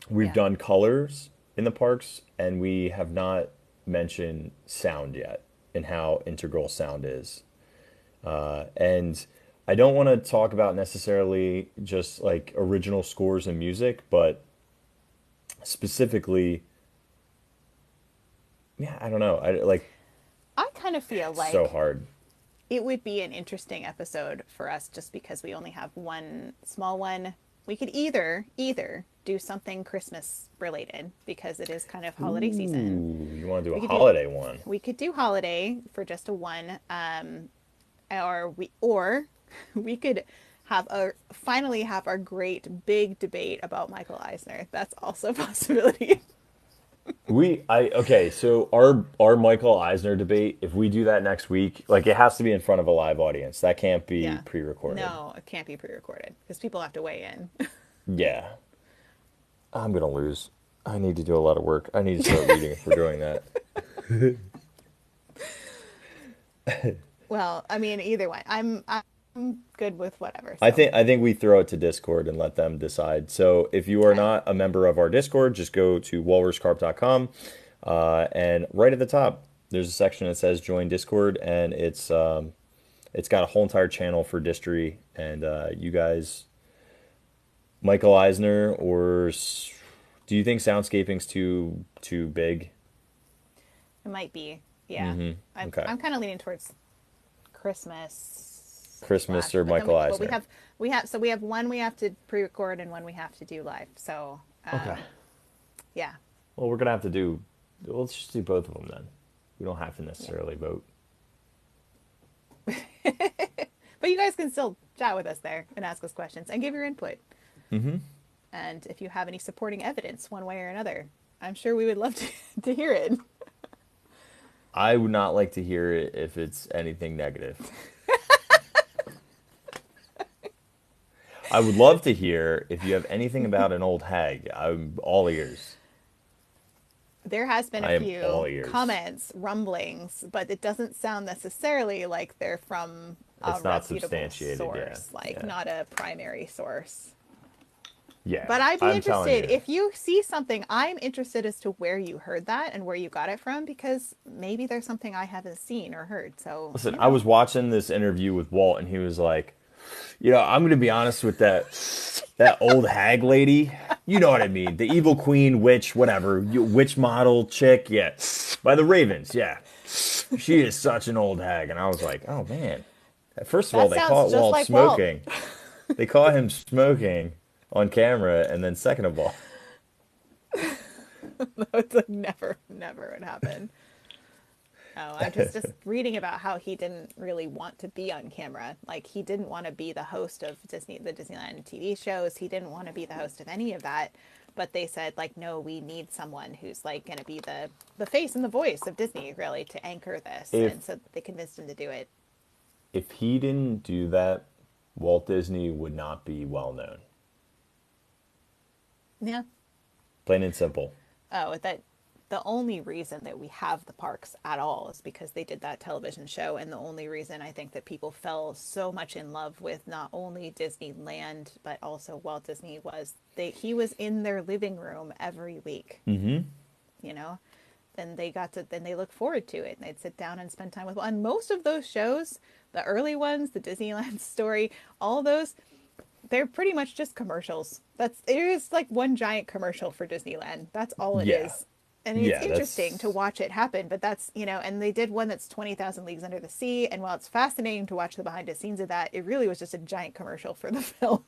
we've Yeah. done colors, in the parks, and we have not mentioned sound yet and how integral sound is. And I don't want to talk about necessarily just like original scores and music, but specifically, yeah, I don't know. I like I kind of feel so like hard. it would be an interesting episode for us just because we only have one small one. We could either do something Christmas related because it is kind of holiday season. Ooh, you want to do a We could do holiday one? we could do holiday for just a one, or we could have a finally have our great big debate about Michael Eisner. That's also a possibility. Okay, so our Michael Eisner debate, if we do that next week, like it has to be in front of a live audience. That can't be Yeah. pre-recorded. No, it can't be pre-recorded because people have to weigh in. Yeah, I'm gonna lose. I need to do a lot of work. I need to start reading if we're doing that. Well, I mean, either way, I'm good with whatever. I So think I think we throw it to Discord and let them decide. So if you are okay, not a member of our Discord, just go to walruscarp.com, and right at the top there's a section that says join Discord, and it's got a whole entire channel for Distory, and you guys, Michael Eisner, do you think soundscaping's too big? it might be. Yeah, I'm Okay, I'm kind of leaning towards Christmas Christmas slash, or but then Michael but Eisner? we have one we have to pre-record and one we have to do live. So Okay. yeah, Well, we're gonna have to do. Well, let's just do both of them then. We don't have to yeah. necessarily vote. But you guys can still chat with us there and ask us questions and give your input. And if you have any supporting evidence one way or another, I'm sure we would love to hear it. I would not like to hear it if it's anything negative. I would love to hear if you have anything about an old hag. I'm all ears. There has been I a am all few ears. comments, rumblings, but it doesn't sound necessarily like they're from a It's not reputable substantiated. Yeah, source, like yeah, not a primary source. yeah. But I'd be I'm telling interested you. if you see something. I'm interested as to where you heard that and where you got it from because maybe there's something I haven't seen or heard. So, Listen, I was watching this interview with Walt, and he was like, I'm going to be honest with that old hag lady. You know what I mean? The evil queen, witch, whatever, witch model chick. Yeah, by the Ravens. Yeah, she is such an old hag. And I was like, oh man. First of all, that they sounds caught just Walt like Walt. smoking. They caught him smoking on camera, and then second of all, It's like never would happen. Oh, I'm just reading about how he didn't really want to be on camera. Like he didn't want to be the host of the Disneyland TV shows. He didn't want to be the host of any of that. But they said like, no, we need someone who's like going to be the face and the voice of Disney really to anchor this. if And so they convinced him to do it. if he didn't do that, Walt Disney would not be well known. Yeah. Plain and simple. Oh, that the only reason that we have the parks at all is because they did that television show, and the only reason I think that people fell so much in love with not only Disneyland but also Walt Disney was he was in their living room every week. You know, then they look forward to it, and they'd sit down and spend time with. And most of those shows, the early ones, the Disneyland Story, all those, they're pretty much just commercials. It is like one giant commercial for Disneyland. That's all it Yeah. is. And it's Yeah, interesting to that's watch it happen, but that's, and they did one that's 20,000 Leagues Under the Sea. And while it's fascinating to watch the behind the scenes of that, it really was just a giant commercial for the film.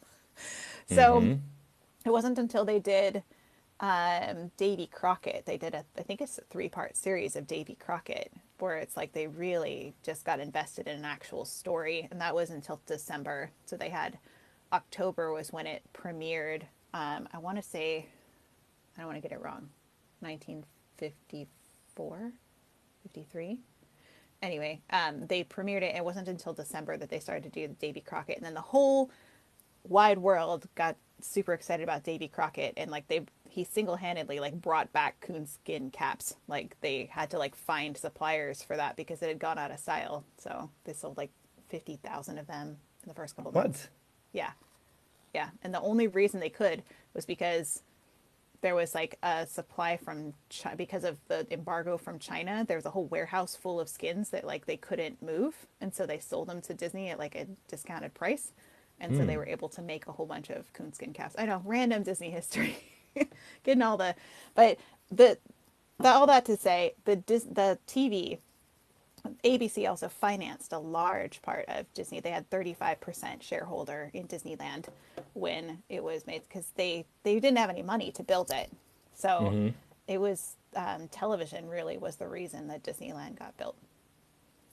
So it wasn't until they did Davy Crockett. They did I think it's a 3-part series of Davy Crockett, where it's like they really just got invested in an actual story. And that was until December. So they had October was when it premiered. I want to say, I don't want to get it wrong, 1954, 53. Anyway, they premiered it. It wasn't until December that they started to do Davy Crockett. And then the whole wide world got super excited about Davy Crockett, and like he single-handedly like brought back coonskin caps. Like they had to like find suppliers for that because it had gone out of style. So they sold like 50,000 of them in the first couple of months. what? Yeah. Yeah. And the only reason they could was because there was like a supply from because of the embargo from China. There was a whole warehouse full of skins that like they couldn't move, and so they sold them to Disney at like a discounted price, and so they were able to make a whole bunch of coonskin caps. I know, random Disney history, getting all the, but the all that to say the TV. ABC also financed a large part of Disney. They had 35% shareholder in Disneyland when it was made because they didn't have any money to build it. So it was television really was the reason that Disneyland got built.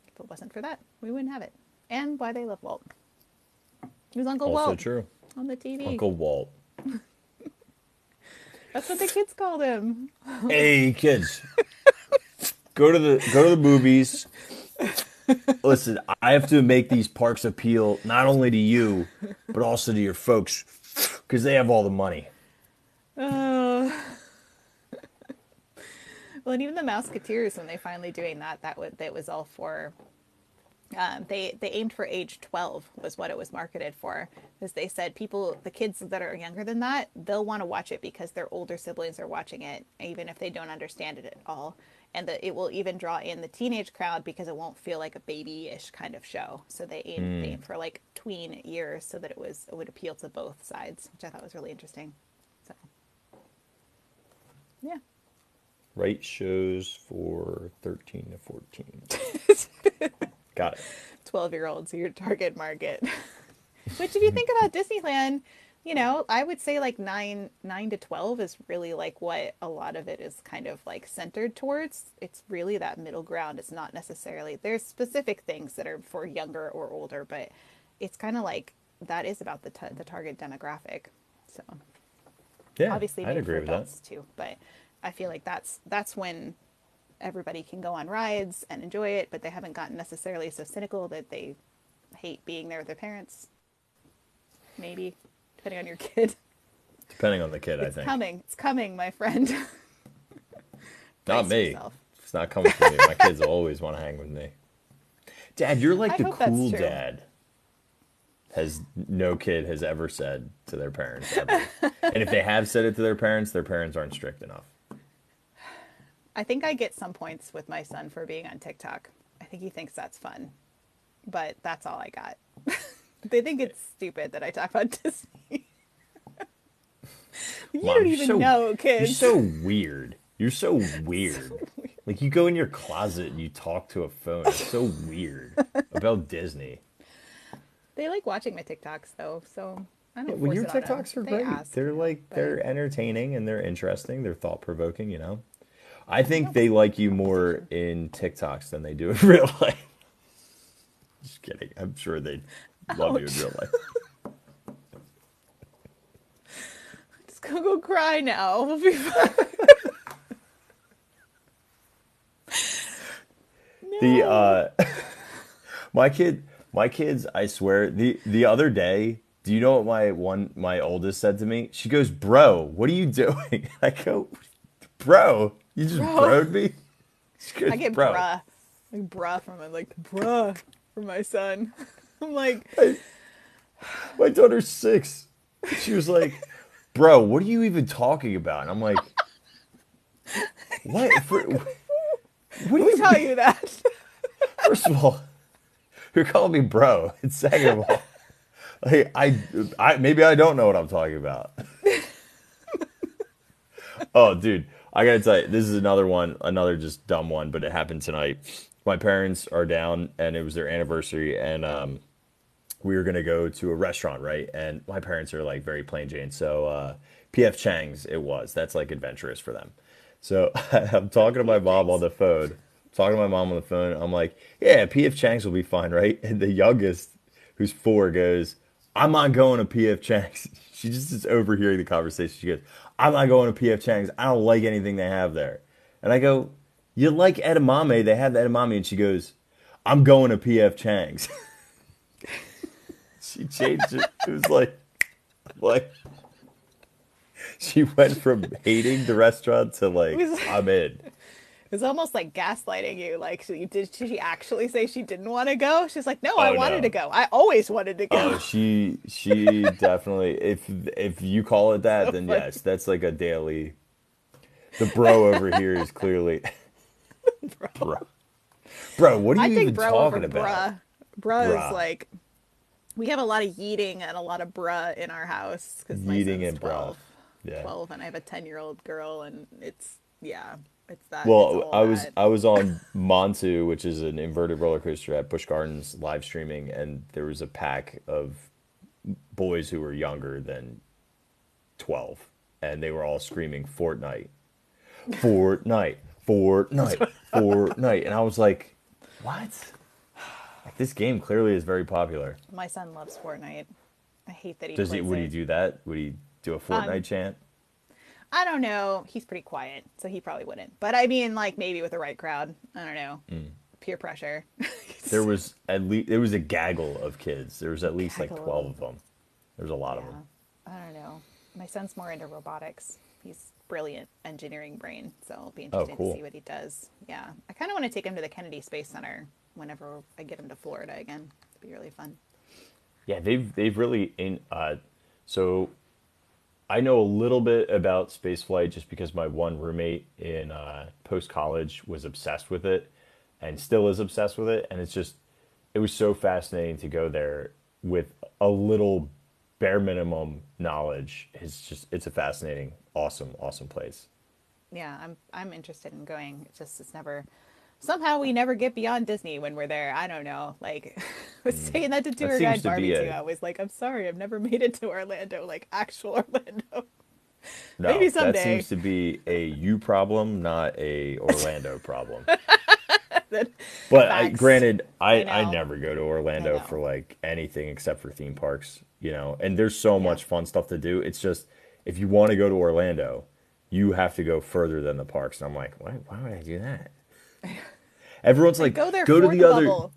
If it wasn't for that, we wouldn't have it. And why they love Walt. He was Uncle Also Walt true. on the TV. Uncle Walt. That's what the kids called him. Hey kids, go to the movies. Listen, I have to make these parks appeal not only to you, but also to your folks, because they have all the money. Well, and even the Mouseketeers, when they finally doing that was all for. They aimed for age 12 was what it was marketed for, because they said the kids that are younger than that, they'll want to watch it because their older siblings are watching it, even if they don't understand it at all. And that it will even draw in the teenage crowd because it won't feel like a baby-ish kind of show. So they aimed for like tween years so that it would appeal to both sides, which I thought was really interesting. So, yeah. Right shows for 13 to 14. Got it. 12-year-olds are your target market. Which, if you think about Disneyland, I would say like 9 to 12 is really like what a lot of it is kind of like centered towards. It's really that middle ground. It's not necessarily, there's specific things that are for younger or older, but it's kind of like that is about the target demographic. So Yeah, obviously I'd made for agree with that. adults too, but I feel like that's when everybody can go on rides and enjoy it, but they haven't gotten necessarily so cynical that they hate being there with their parents. Maybe, depending on your kid. Depending on the kid, I It's think. coming. It's coming, my friend. Not Brace me. yourself. It's not coming from me. My kids always want to hang with me. Dad, you're like I the hope that's cool true. dad. No kid has ever said to their parents ever. And if they have said it to their parents aren't strict enough. I think I get some points with my son for being on TikTok. I think he thinks that's fun, but that's all I got. They think it's stupid that I talk about Disney. You Mom, don't you're even so- know, kids. You're so weird. You're so weird. Like you go in your closet and you talk to a phone. It's so weird about Disney. They like watching my TikToks though, so I don't. Well, force your it on them. TikToks are They great. ask, They're like but- they're entertaining and they're interesting. They're thought provoking. I think they like you more in TikToks than they do in real life. Just kidding. I'm sure they love you in real life. Just go cry now. We'll be fine. The my kids, I swear, the other day, do you know what my oldest said to me? She goes, "Bro, what are you doing?" I go, "Bro, you just broed me." She goes, I get "Bro." bruh from my son. I'm like, My daughter's 6. She was like, "Bro, what are you even talking about?" And I'm like, "What? What do you who tell you that? First of all, you're calling me bro. And second of all, like, I maybe I don't know what I'm talking about." Oh, dude, I gotta tell you, this is another just dumb one, but it happened tonight. My parents are down, and it was their anniversary, and we were gonna go to a restaurant, right? And my parents are like very plain Jane, so P.F. Chang's it was. That's like adventurous for them. So I'm talking to my mom on the phone. I'm like, "Yeah, P.F. Chang's will be fine, right?" And the youngest, who's 4, goes, "I'm not going to P.F. Chang's." She just is overhearing the conversation. She goes, "I'm not going to P.F. Chang's. I don't like anything they have there." And I go, "You like edamame? They have the edamame." And she goes, "I'm going to P.F. Chang's." She changed it. It was like she went from hating the restaurant to like, "I'm in." It was almost like gaslighting you. Like, did she actually say she didn't want to go? She's like, no, I wanted no. to go. I always wanted to go. Oh, she definitely. If you call it that, So then funny. yes, that's like a daily The bro over here is clearly bro. Bro, what are I you take even bro over talking about? bruh. Bruh is Bruh. like, we have a lot of yeeting and a lot of bruh in our house because my Yeeting son's and bruh. 12. Yeah. 12 and I have a 10-year-old girl, and it's, yeah, it's that. It's Well, all I was that. I was on Montu, which is an inverted roller coaster at Busch Gardens live streaming, and there was a pack of boys who were younger than 12, and they were all screaming Fortnite, Fortnite, Fortnite, Fortnite, and I was like, what? Like this game clearly is very popular. My son loves Fortnite. I hate that he Does he? plays Would he it. do that? Would he do a Um, Fortnite chant? I don't know. He's pretty quiet, so he probably wouldn't. But I mean, like maybe with the right crowd. I don't know. Peer pressure. There was a gaggle of kids. There was at least like 12 Cackle. of them. There was a lot of Yeah. them. I don't know. My son's more into robotics. He's brilliant engineering brain, so it'll be Oh, interesting to see cool. what he does. Yeah. I kind of want to take him to the Kennedy Space Center whenever I get him to Florida again. It'd be really fun. Yeah, they've really in so I know a little bit about spaceflight just because my one roommate in post college was obsessed with it and still is obsessed with it, and it was so fascinating to go there with a little bare minimum knowledge. It's a fascinating, awesome place. Yeah, I'm interested in going. It's never, somehow we never get beyond Disney when we're there. I don't know. Like, I was saying that to That tour seems guide to Barbie be too. a I was like, I'm sorry, I've never made it to Orlando, like actual Orlando. Maybe no. That someday. seems to be a you problem, not a Orlando problem. But Facts. granted, I I know. never go to I Orlando for know. like anything except for theme parks, and there's so Yeah. much fun stuff to do. It's just if you want to go to Orlando, you have to go further than the parks. And I'm like, why would I do that? Everyone's Like like, go there go to for the the other bubble.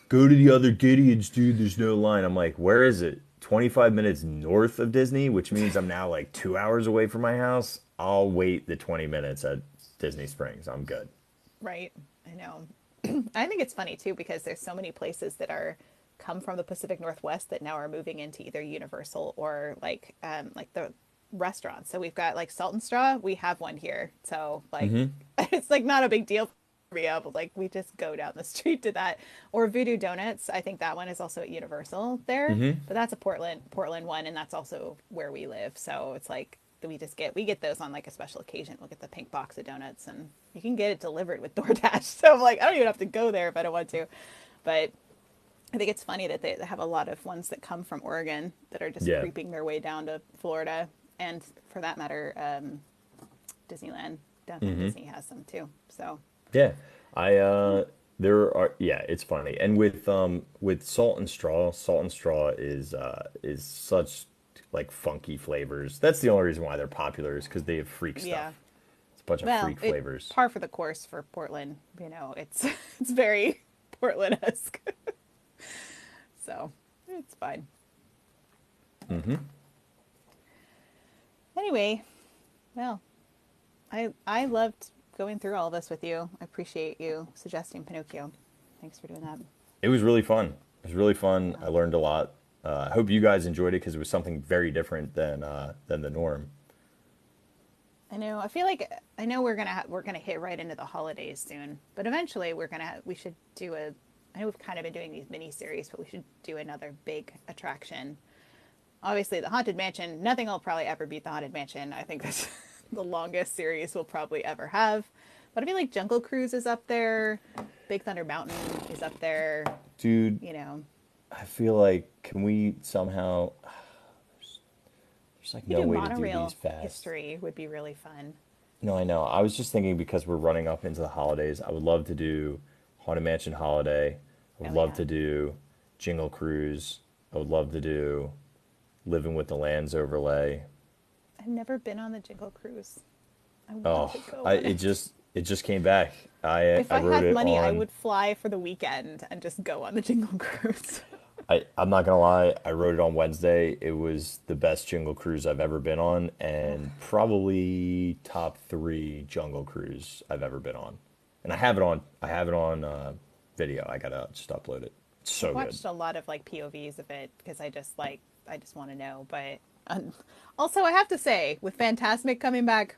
go to the other Gideons, dude. There's no line. I'm like, where is it? 25 minutes north of Disney, which means I'm now like 2 hours away from my house. I'll wait the 20 minutes at Disney Springs. I'm good. Right. I know. I think it's funny too because there's so many places that are come from the Pacific Northwest that now are moving into either Universal or like the restaurants. So we've got like Salt and Straw. We have one here, so like it's like not a big deal for me. But like we just go down the street to that. Or Voodoo Donuts. I think that one is also at Universal there, but that's a Portland one, and that's also where we live. So it's like we get those on like a special occasion. We'll get the pink box of donuts, and you can get it delivered with DoorDash. So I'm like, I don't even have to go there if I don't want to. But I think it's funny that they have a lot of ones that come from Oregon that are just Yeah. creeping their way down to Florida, and for that matter, Disneyland, downtown Disney has some too. So Yeah. I there are yeah, it's funny. And with Salt and Straw is such like funky flavors. That's the only reason why they're popular is because they have freak yeah, stuff. It's a bunch of well, freak it flavors. par for the course for Portland. You know, it's it's very Portland esque. So it's fine. Anyway, well, I loved going through all this with you. I appreciate you suggesting Pinocchio. Thanks for doing that. It was really fun. It was really fun. I learned a lot. I hope you guys enjoyed it because it was something very different than the norm. I know. I feel like I know we're gonna hit right into the holidays soon, but eventually we should do a. I know we've kind of been doing these mini series, but we should do another big attraction. Obviously, the Haunted Mansion. Nothing will probably ever beat the Haunted Mansion. I think that's the longest series we'll probably ever have. But I feel like Jungle Cruise is up there. Big Thunder Mountain is up there. Dude, You know, I feel like can we somehow there's like we no do way to do these monorail fast. history would be really fun. No, I know. I was just thinking because we're running up into the holidays, I would love to do Haunted Mansion Holiday. I would Oh love yeah. to do Jingle Cruise. I would love to do Living with the Lands overlay. I've never been on the Jingle Cruise. I want Oh, to go on it. it just came back. If I I wrote had it money, I on would fly for the weekend and just go on the Jingle Cruise. I'm not gonna lie, I wrote it on Wednesday. It was the best Jingle Cruise I've ever been on, and probably top three Jungle Cruise I've ever been on. And I have it on video. I gotta just upload it. It's I've so good. watched a lot of like POVs of it because I just want to know. But also, I have to say, with Fantasmic coming back,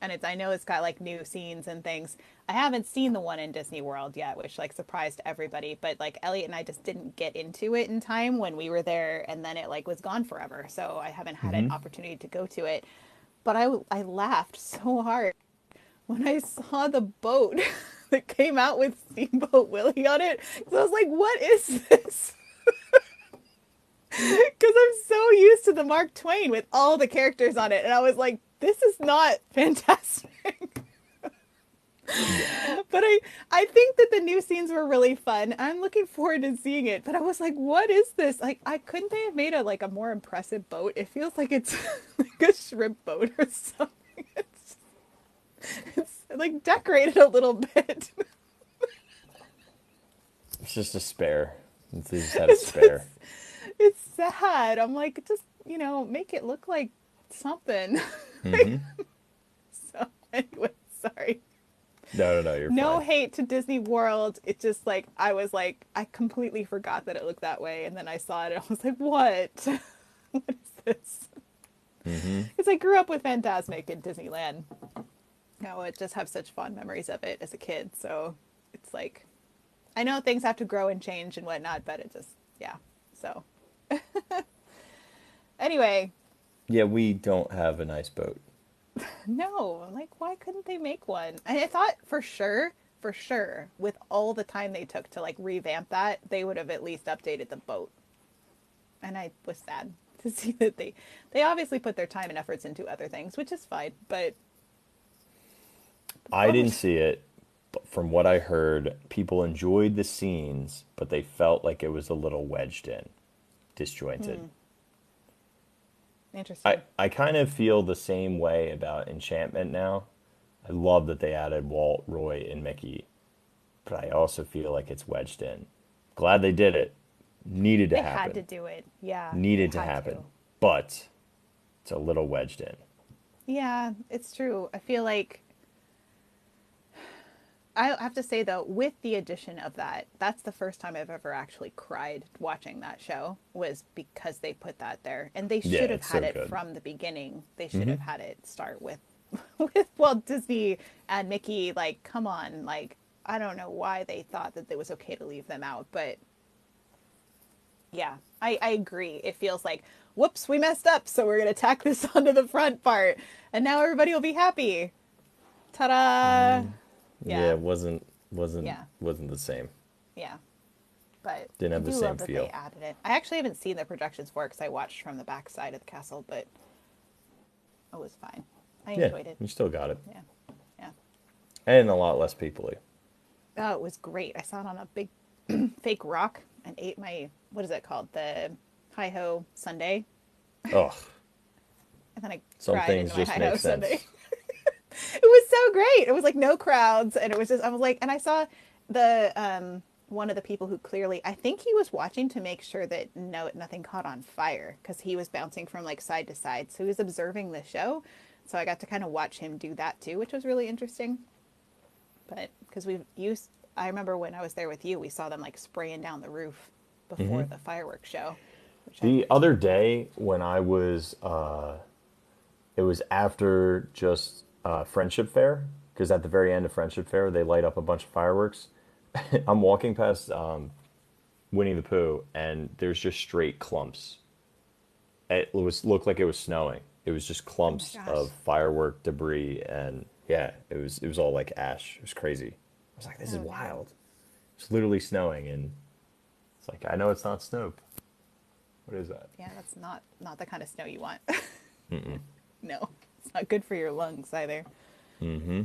And I know it's got like new scenes and things. I haven't seen the one in Disney World yet, which like surprised everybody, but like Elliot and I just didn't get into it in time when we were there, and then it like was gone forever. So I haven't had an Mm-hmm. opportunity to go to it. But I laughed so hard when I saw the boat that came out with Steamboat Willie on it. So I was like, what is this? Because I'm so used to the Mark Twain with all the characters on it. And I was like, this is not fantastic. Yeah. But I think that the new scenes were really fun. I'm looking forward to seeing it. But I was like, what is this? Like, I couldn't they have made a like a more impressive boat? It feels like it's like a shrimp boat or something. It's like decorated a little bit. It's just a spare. They just had a It's just, spare. it's sad. I'm like, just make it look like something. Mm-hmm. So anyway, sorry. No, no, no, you're No fine. hate to Disney World. It's just like I was like I completely forgot that it looked that way, and then I saw it and I was like, what? What is this? Mm-hmm. Because I grew up with Fantasmic in Disneyland. I just have such fond memories of it as a kid. So it's like I know things have to grow and change and whatnot, but it just yeah. So anyway, Yeah, we don't have a nice boat. no, like why couldn't they make one? I thought for sure, with all the time they took to like revamp that, they would have at least updated the boat. And I was sad to see that they obviously put their time and efforts into other things, which is fine, but the I didn't boat. see it, but from what I heard, people enjoyed the scenes, but they felt like it was a little wedged in, disjointed. I, Interesting. I kind of feel the same way about Enchantment now. I love that they added Walt, Roy, and Mickey, but I also feel like it's wedged in. Glad they did it. Needed to They had to happen. do it. Yeah, they Needed to had happen. to. But it's a little wedged in. Yeah, it's true. I feel like I have to say though, with the addition of that, that's the first time I've ever actually cried watching that show was because they put that there. And they Yeah, should have it's had so it good. from the beginning. They should Hmm. have had it start with with Walt Disney and Mickey. Like, come on, like I don't know why they thought that it was okay to leave them out, but yeah, I agree. It feels like, whoops, we messed up, so we're gonna tack this onto the front part, and now everybody will be happy. Ta-da! Yeah, Yeah, it wasn't yeah. wasn't the same. Yeah, but Didn't I have the do same love that they feel. added it. I actually haven't seen the projections for it because I watched from the back side of the castle, but it was fine. I Yeah, enjoyed it. you still got it. Yeah, yeah. And a lot less peoply. Oh, it was great. I sat on a big fake rock and ate my what is it called, the hi ho sundae, Ugh, and then I some cried things into my just hi make ho sundae. sense. It was so great. It was like no crowds, and it was just I was like, and I saw the one of the people who clearly I think he was watching to make sure that nothing caught on fire because he was bouncing from like side to side, so he was observing the show. So I got to kind of watch him do that too, which was really interesting. But because we've used, I remember when I was there with you, we saw them like spraying down the roof before the fireworks show, which I The other day when I was, it was after just Friendship Fair, because at the very end of Friendship Fair, they light up a bunch of fireworks. I'm walking past Winnie the Pooh, and there's just straight clumps. It was looked like it was snowing. It was just oh my clumps gosh, of firework debris, and yeah, it was all like ash. It was crazy. I was like, this is oh no, wild. It's literally snowing, and it's like I know it's not snow. What is that? yeah, that's not the kind of snow you want. No, it's not good for your lungs either. Mm-hmm.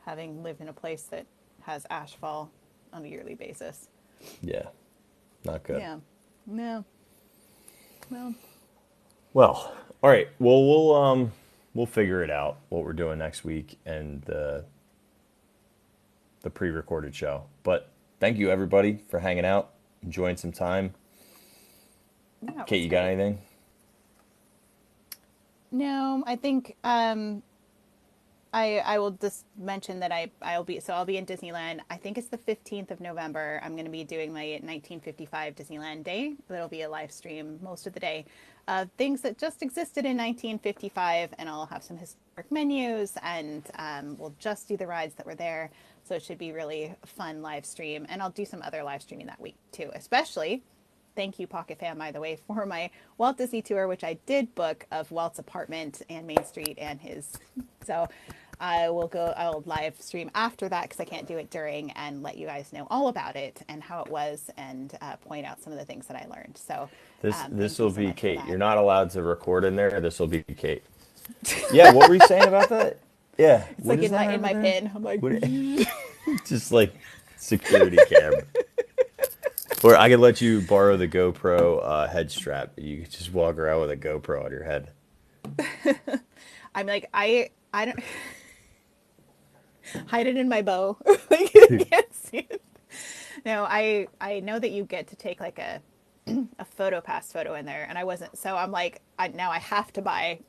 Having lived in a place that has ash fall on a yearly basis. Yeah, not good. Yeah. No. Well, Well, all right. Well, we'll figure it out what we're doing next week and the pre-recorded show. But thank you everybody for hanging out, enjoying some time. yeah, it Kate, was you got great. anything? No, I think I will just mention that I'll be in Disneyland. I think it's the 15th of November. I'm going to be doing my 1955 Disneyland Day. That'll be a live stream most of the day of things that just existed in 1955, and I'll have some historic menus, and we'll just do the rides that were there. So it should be really fun live stream, and I'll do some other live streaming that week too. Especially, thank you Pocket Fam, by the way, for my Walt Disney tour, which I did book of Walt's apartment and Main Street and his. So I'll live stream after that because I can't do it during, and let you guys know all about it and how it was, and point out some of the things that I learned. So This thank you will so be much for Kate. that. You're not allowed to record in there. This will be Kate. Yeah, what were you saying about that? Yeah, It's what like is in that my over there? pin. I'm like, Just like security cam. Or I could let you borrow the GoPro head strap. You could just walk around with a GoPro on your head. I'm like, I don't hide it in my bow. Like you can't see it. No, I know that you get to take like a photo pass photo in there, and I wasn't. So I'm like, now I have to buy,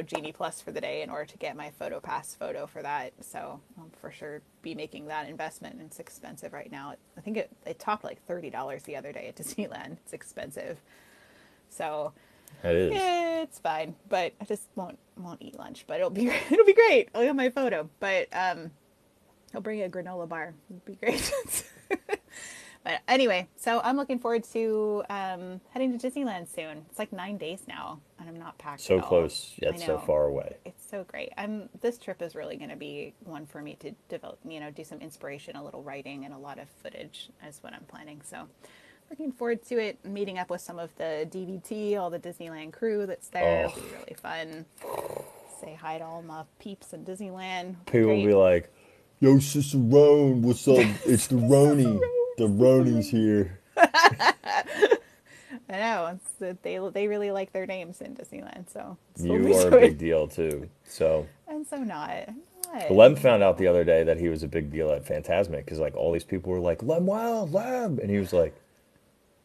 Genie Plus for the day in order to get my photo pass photo for that. So I'll for sure be making that investment. And it's expensive right now. I think it topped like $30 the other day at Disneyland. It's expensive. So It is. yeah, it's fine. But I just won't eat lunch. But it'll be great. I'll get my photo. But I'll bring a granola bar. It'll be great. But anyway, so I'm looking forward to heading to Disneyland soon. It's like 9 days now, and I'm not packed So at all. close, I yet so know. far away. It's so great. This trip is really going to be one for me to develop, do some inspiration, a little writing, and a lot of footage is what I'm planning. So looking forward to it. Meeting up with some of the DVT, all the Disneyland crew that's there. Oh, It'll be really fun. Say hi to all my peeps in Disneyland. It'll be people will be great. like, "Yo, Cicerone, what's up? It's the Roni. The Roni's here." I know it's that they really like their names in Disneyland, so You slowly are a so big deal too. So, and so not. I'm not. Lem found out the other day that he was a big deal at Fantasmic because like all these people were like, "Lem, wow, Lem," and he was like,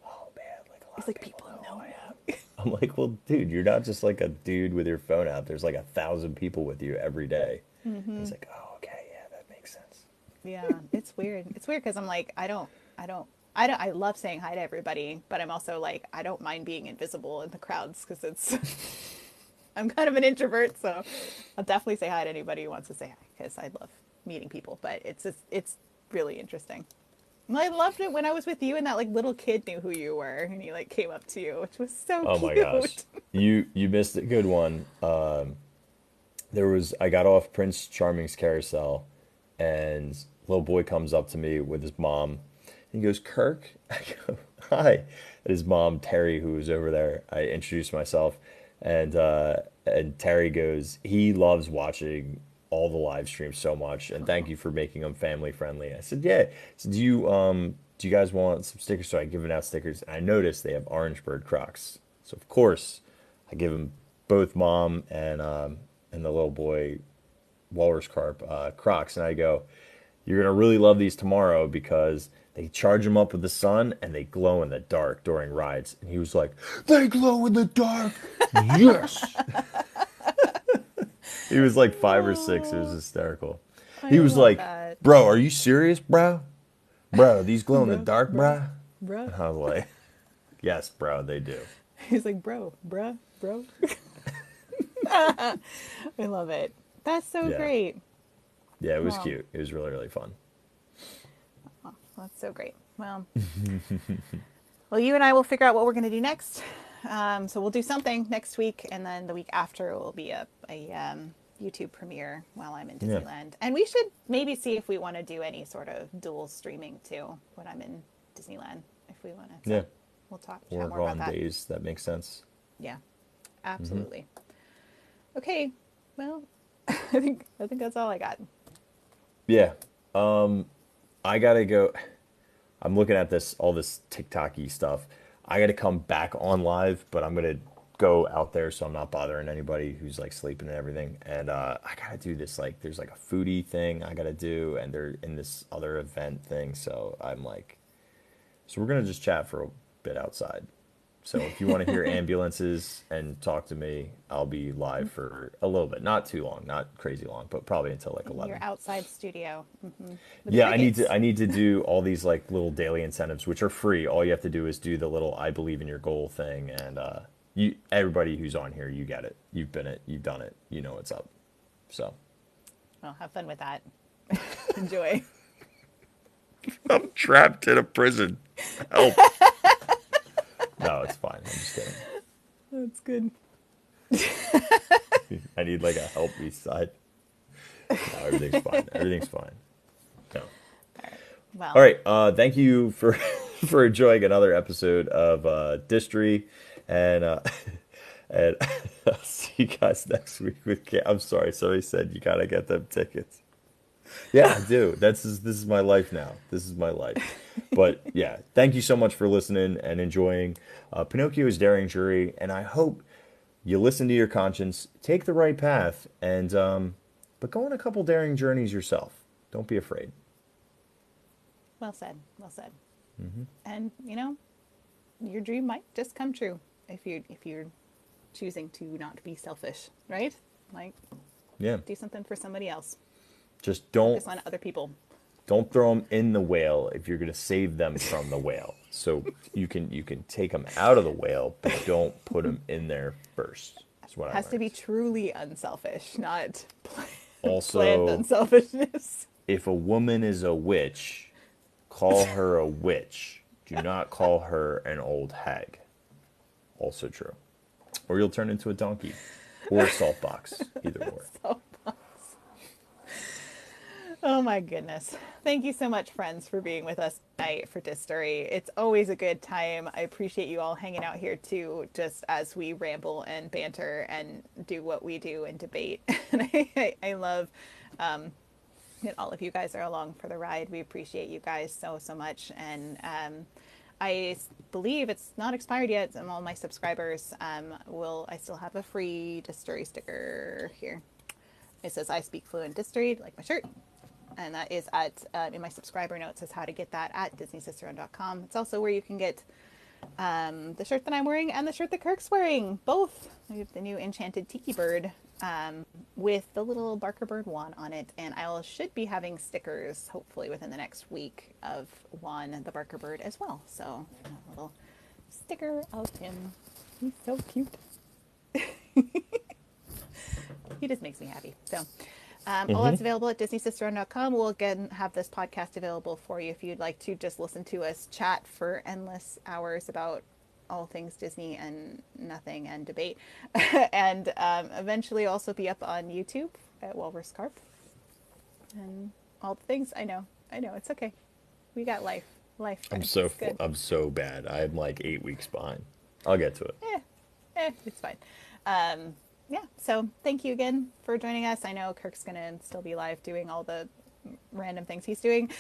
"Oh man, like a lot It's of like people people know who know I am." me. I'm like, "Well, dude, you're not just like a dude with your phone out. There's like 1,000 people with you every day." He's like, "Oh, okay, yeah, that makes sense." Yeah, it's weird. It's weird because I'm like, I love saying hi to everybody, but I'm also like, I don't mind being invisible in the crowds because it's, I'm kind of an introvert, so I'll definitely say hi to anybody who wants to say hi because I love meeting people, but it's really interesting. And I loved it when I was with you and that like little kid knew who you were and he like came up to you, which was so Oh my gosh, cute. you missed a good one. I got off Prince Charming's carousel, and little boy comes up to me with his mom. He goes, "Kirk." I go, "Hi." And his mom, Terry, who was over there, I introduced myself, and Terry goes, he loves watching all the live streams so much, and thank you for making them family friendly. I said, "Yeah." So do you guys want some stickers? So I giving out stickers, and I noticed they have Orange Bird Crocs. So of course, I give them both mom and the little boy Walrus Carp Crocs, and I go, "You're gonna really love these tomorrow because they charge them up with the sun and they glow in the dark during rides." And he was like, "They glow in the dark." Yes. He was like 5 or 6. It was Oh, hysterical. I He was love like, that. "Bro, are you serious, bro? Bro, these glow in the Bro, dark, bro, bro?" bro. And I was like, "Yes, bro, they do." He's like, bro, bruh, bro. I love it. That's so Yeah. great. Yeah, it was Well, cute. It was really, really fun. that's so great. Well, you and I will figure out what we're going to do next. So we'll do something next week, and then the week after will be a YouTube premiere while I'm in Yeah. Disneyland. And we should maybe see if we want to do any sort of dual streaming too when I'm in Disneyland. If we want to, Yeah. so we'll chat Work more about on that. days that make sense. Yeah, absolutely. Okay, well, I think that's all I got. Yeah. I gotta go. I'm looking at all this TikTok-y stuff. I gotta come back on live, but I'm gonna go out there so I'm not bothering anybody who's like sleeping and everything. And I gotta do this, like there's like a foodie thing I gotta do, and they're in this other event thing. So I'm like, so we're gonna just chat for a bit outside. So if you want to hear ambulances and talk to me, I'll be live for a little bit, not too long, not crazy long, but probably until like In 11. your outside studio. With Yeah, crickets. I need to do all these like little daily incentives, which are free. All you have to do is do the little "I believe in your goal" thing, and you everybody who's on here, you get it. You've been it. You've done it. You know what's up. So Well, have fun with that. Enjoy. I'm trapped in a prison. Help! No, it's fine. I'm just kidding. That's good. I need like a help me side. No, everything's fine. Everything's fine. No. Well, All right. Thank you for for enjoying another episode of Distory, and and I'll see you guys next week with Cam. I'm sorry, somebody said you gotta get them tickets. Yeah, I do. This is my life now. This is my life. But yeah, thank you so much for listening and enjoying Pinocchio's Daring Jury, and I hope you listen to your conscience, take the right path, and but go on a couple daring journeys yourself. Don't be afraid. well said. Well said. And your dream might just come true if you're choosing to not be selfish, right? Like Yeah. do something for somebody else. Just Focus on other people. don't throw them in the whale if you're going to save them from the whale. So you can take them out of the whale, but don't put them in there first. That's what I Has to learned. be truly unselfish, not planned Also, unselfishness. if a woman is a witch, call her a witch. Do not call her an old hag. Also true. Or you'll turn into a donkey or a salt box. Either or. Oh my goodness. Thank you so much, friends, for being with us tonight for Distory. It's always a good time. I appreciate you all hanging out here too, just as we ramble and banter and do what we do and debate. And I love that all of you guys are along for the ride. We appreciate you guys so, so much. And I believe it's not expired yet. And all my subscribers I still have a free Distory sticker here. It says I speak fluent Distory, like my shirt. And that is at in my subscriber notes is how to get that at DisneySisterOwn.com. It's also where you can get the shirt that I'm wearing and the shirt that Kirk's wearing. Both. We have the new Enchanted Tiki Bird with the little Barker Bird Juan on it. And I should be having stickers hopefully within the next week of Juan, the Barker Bird, as well. So a little sticker of him. He's so cute. He just makes me happy. So all that's available at DisneySisterOwn.com. We'll again have this podcast available for you if you'd like to just listen to us chat for endless hours about all things Disney and nothing and debate. And eventually also be up on YouTube at Walrus Carp. And all the things. I know. It's okay. We got life. Life. Friends. It's good. I'm so bad. I'm like 8 weeks behind. I'll get to it. It's fine. Yeah, so thank you again for joining us. I know Kirk's going to still be live doing all the random things he's doing.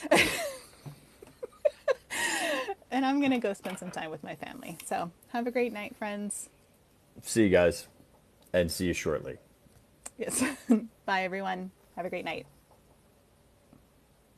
And I'm going to go spend some time with my family. So have a great night, friends. See you guys, and see you shortly. Yes. Bye, everyone. Have a great night.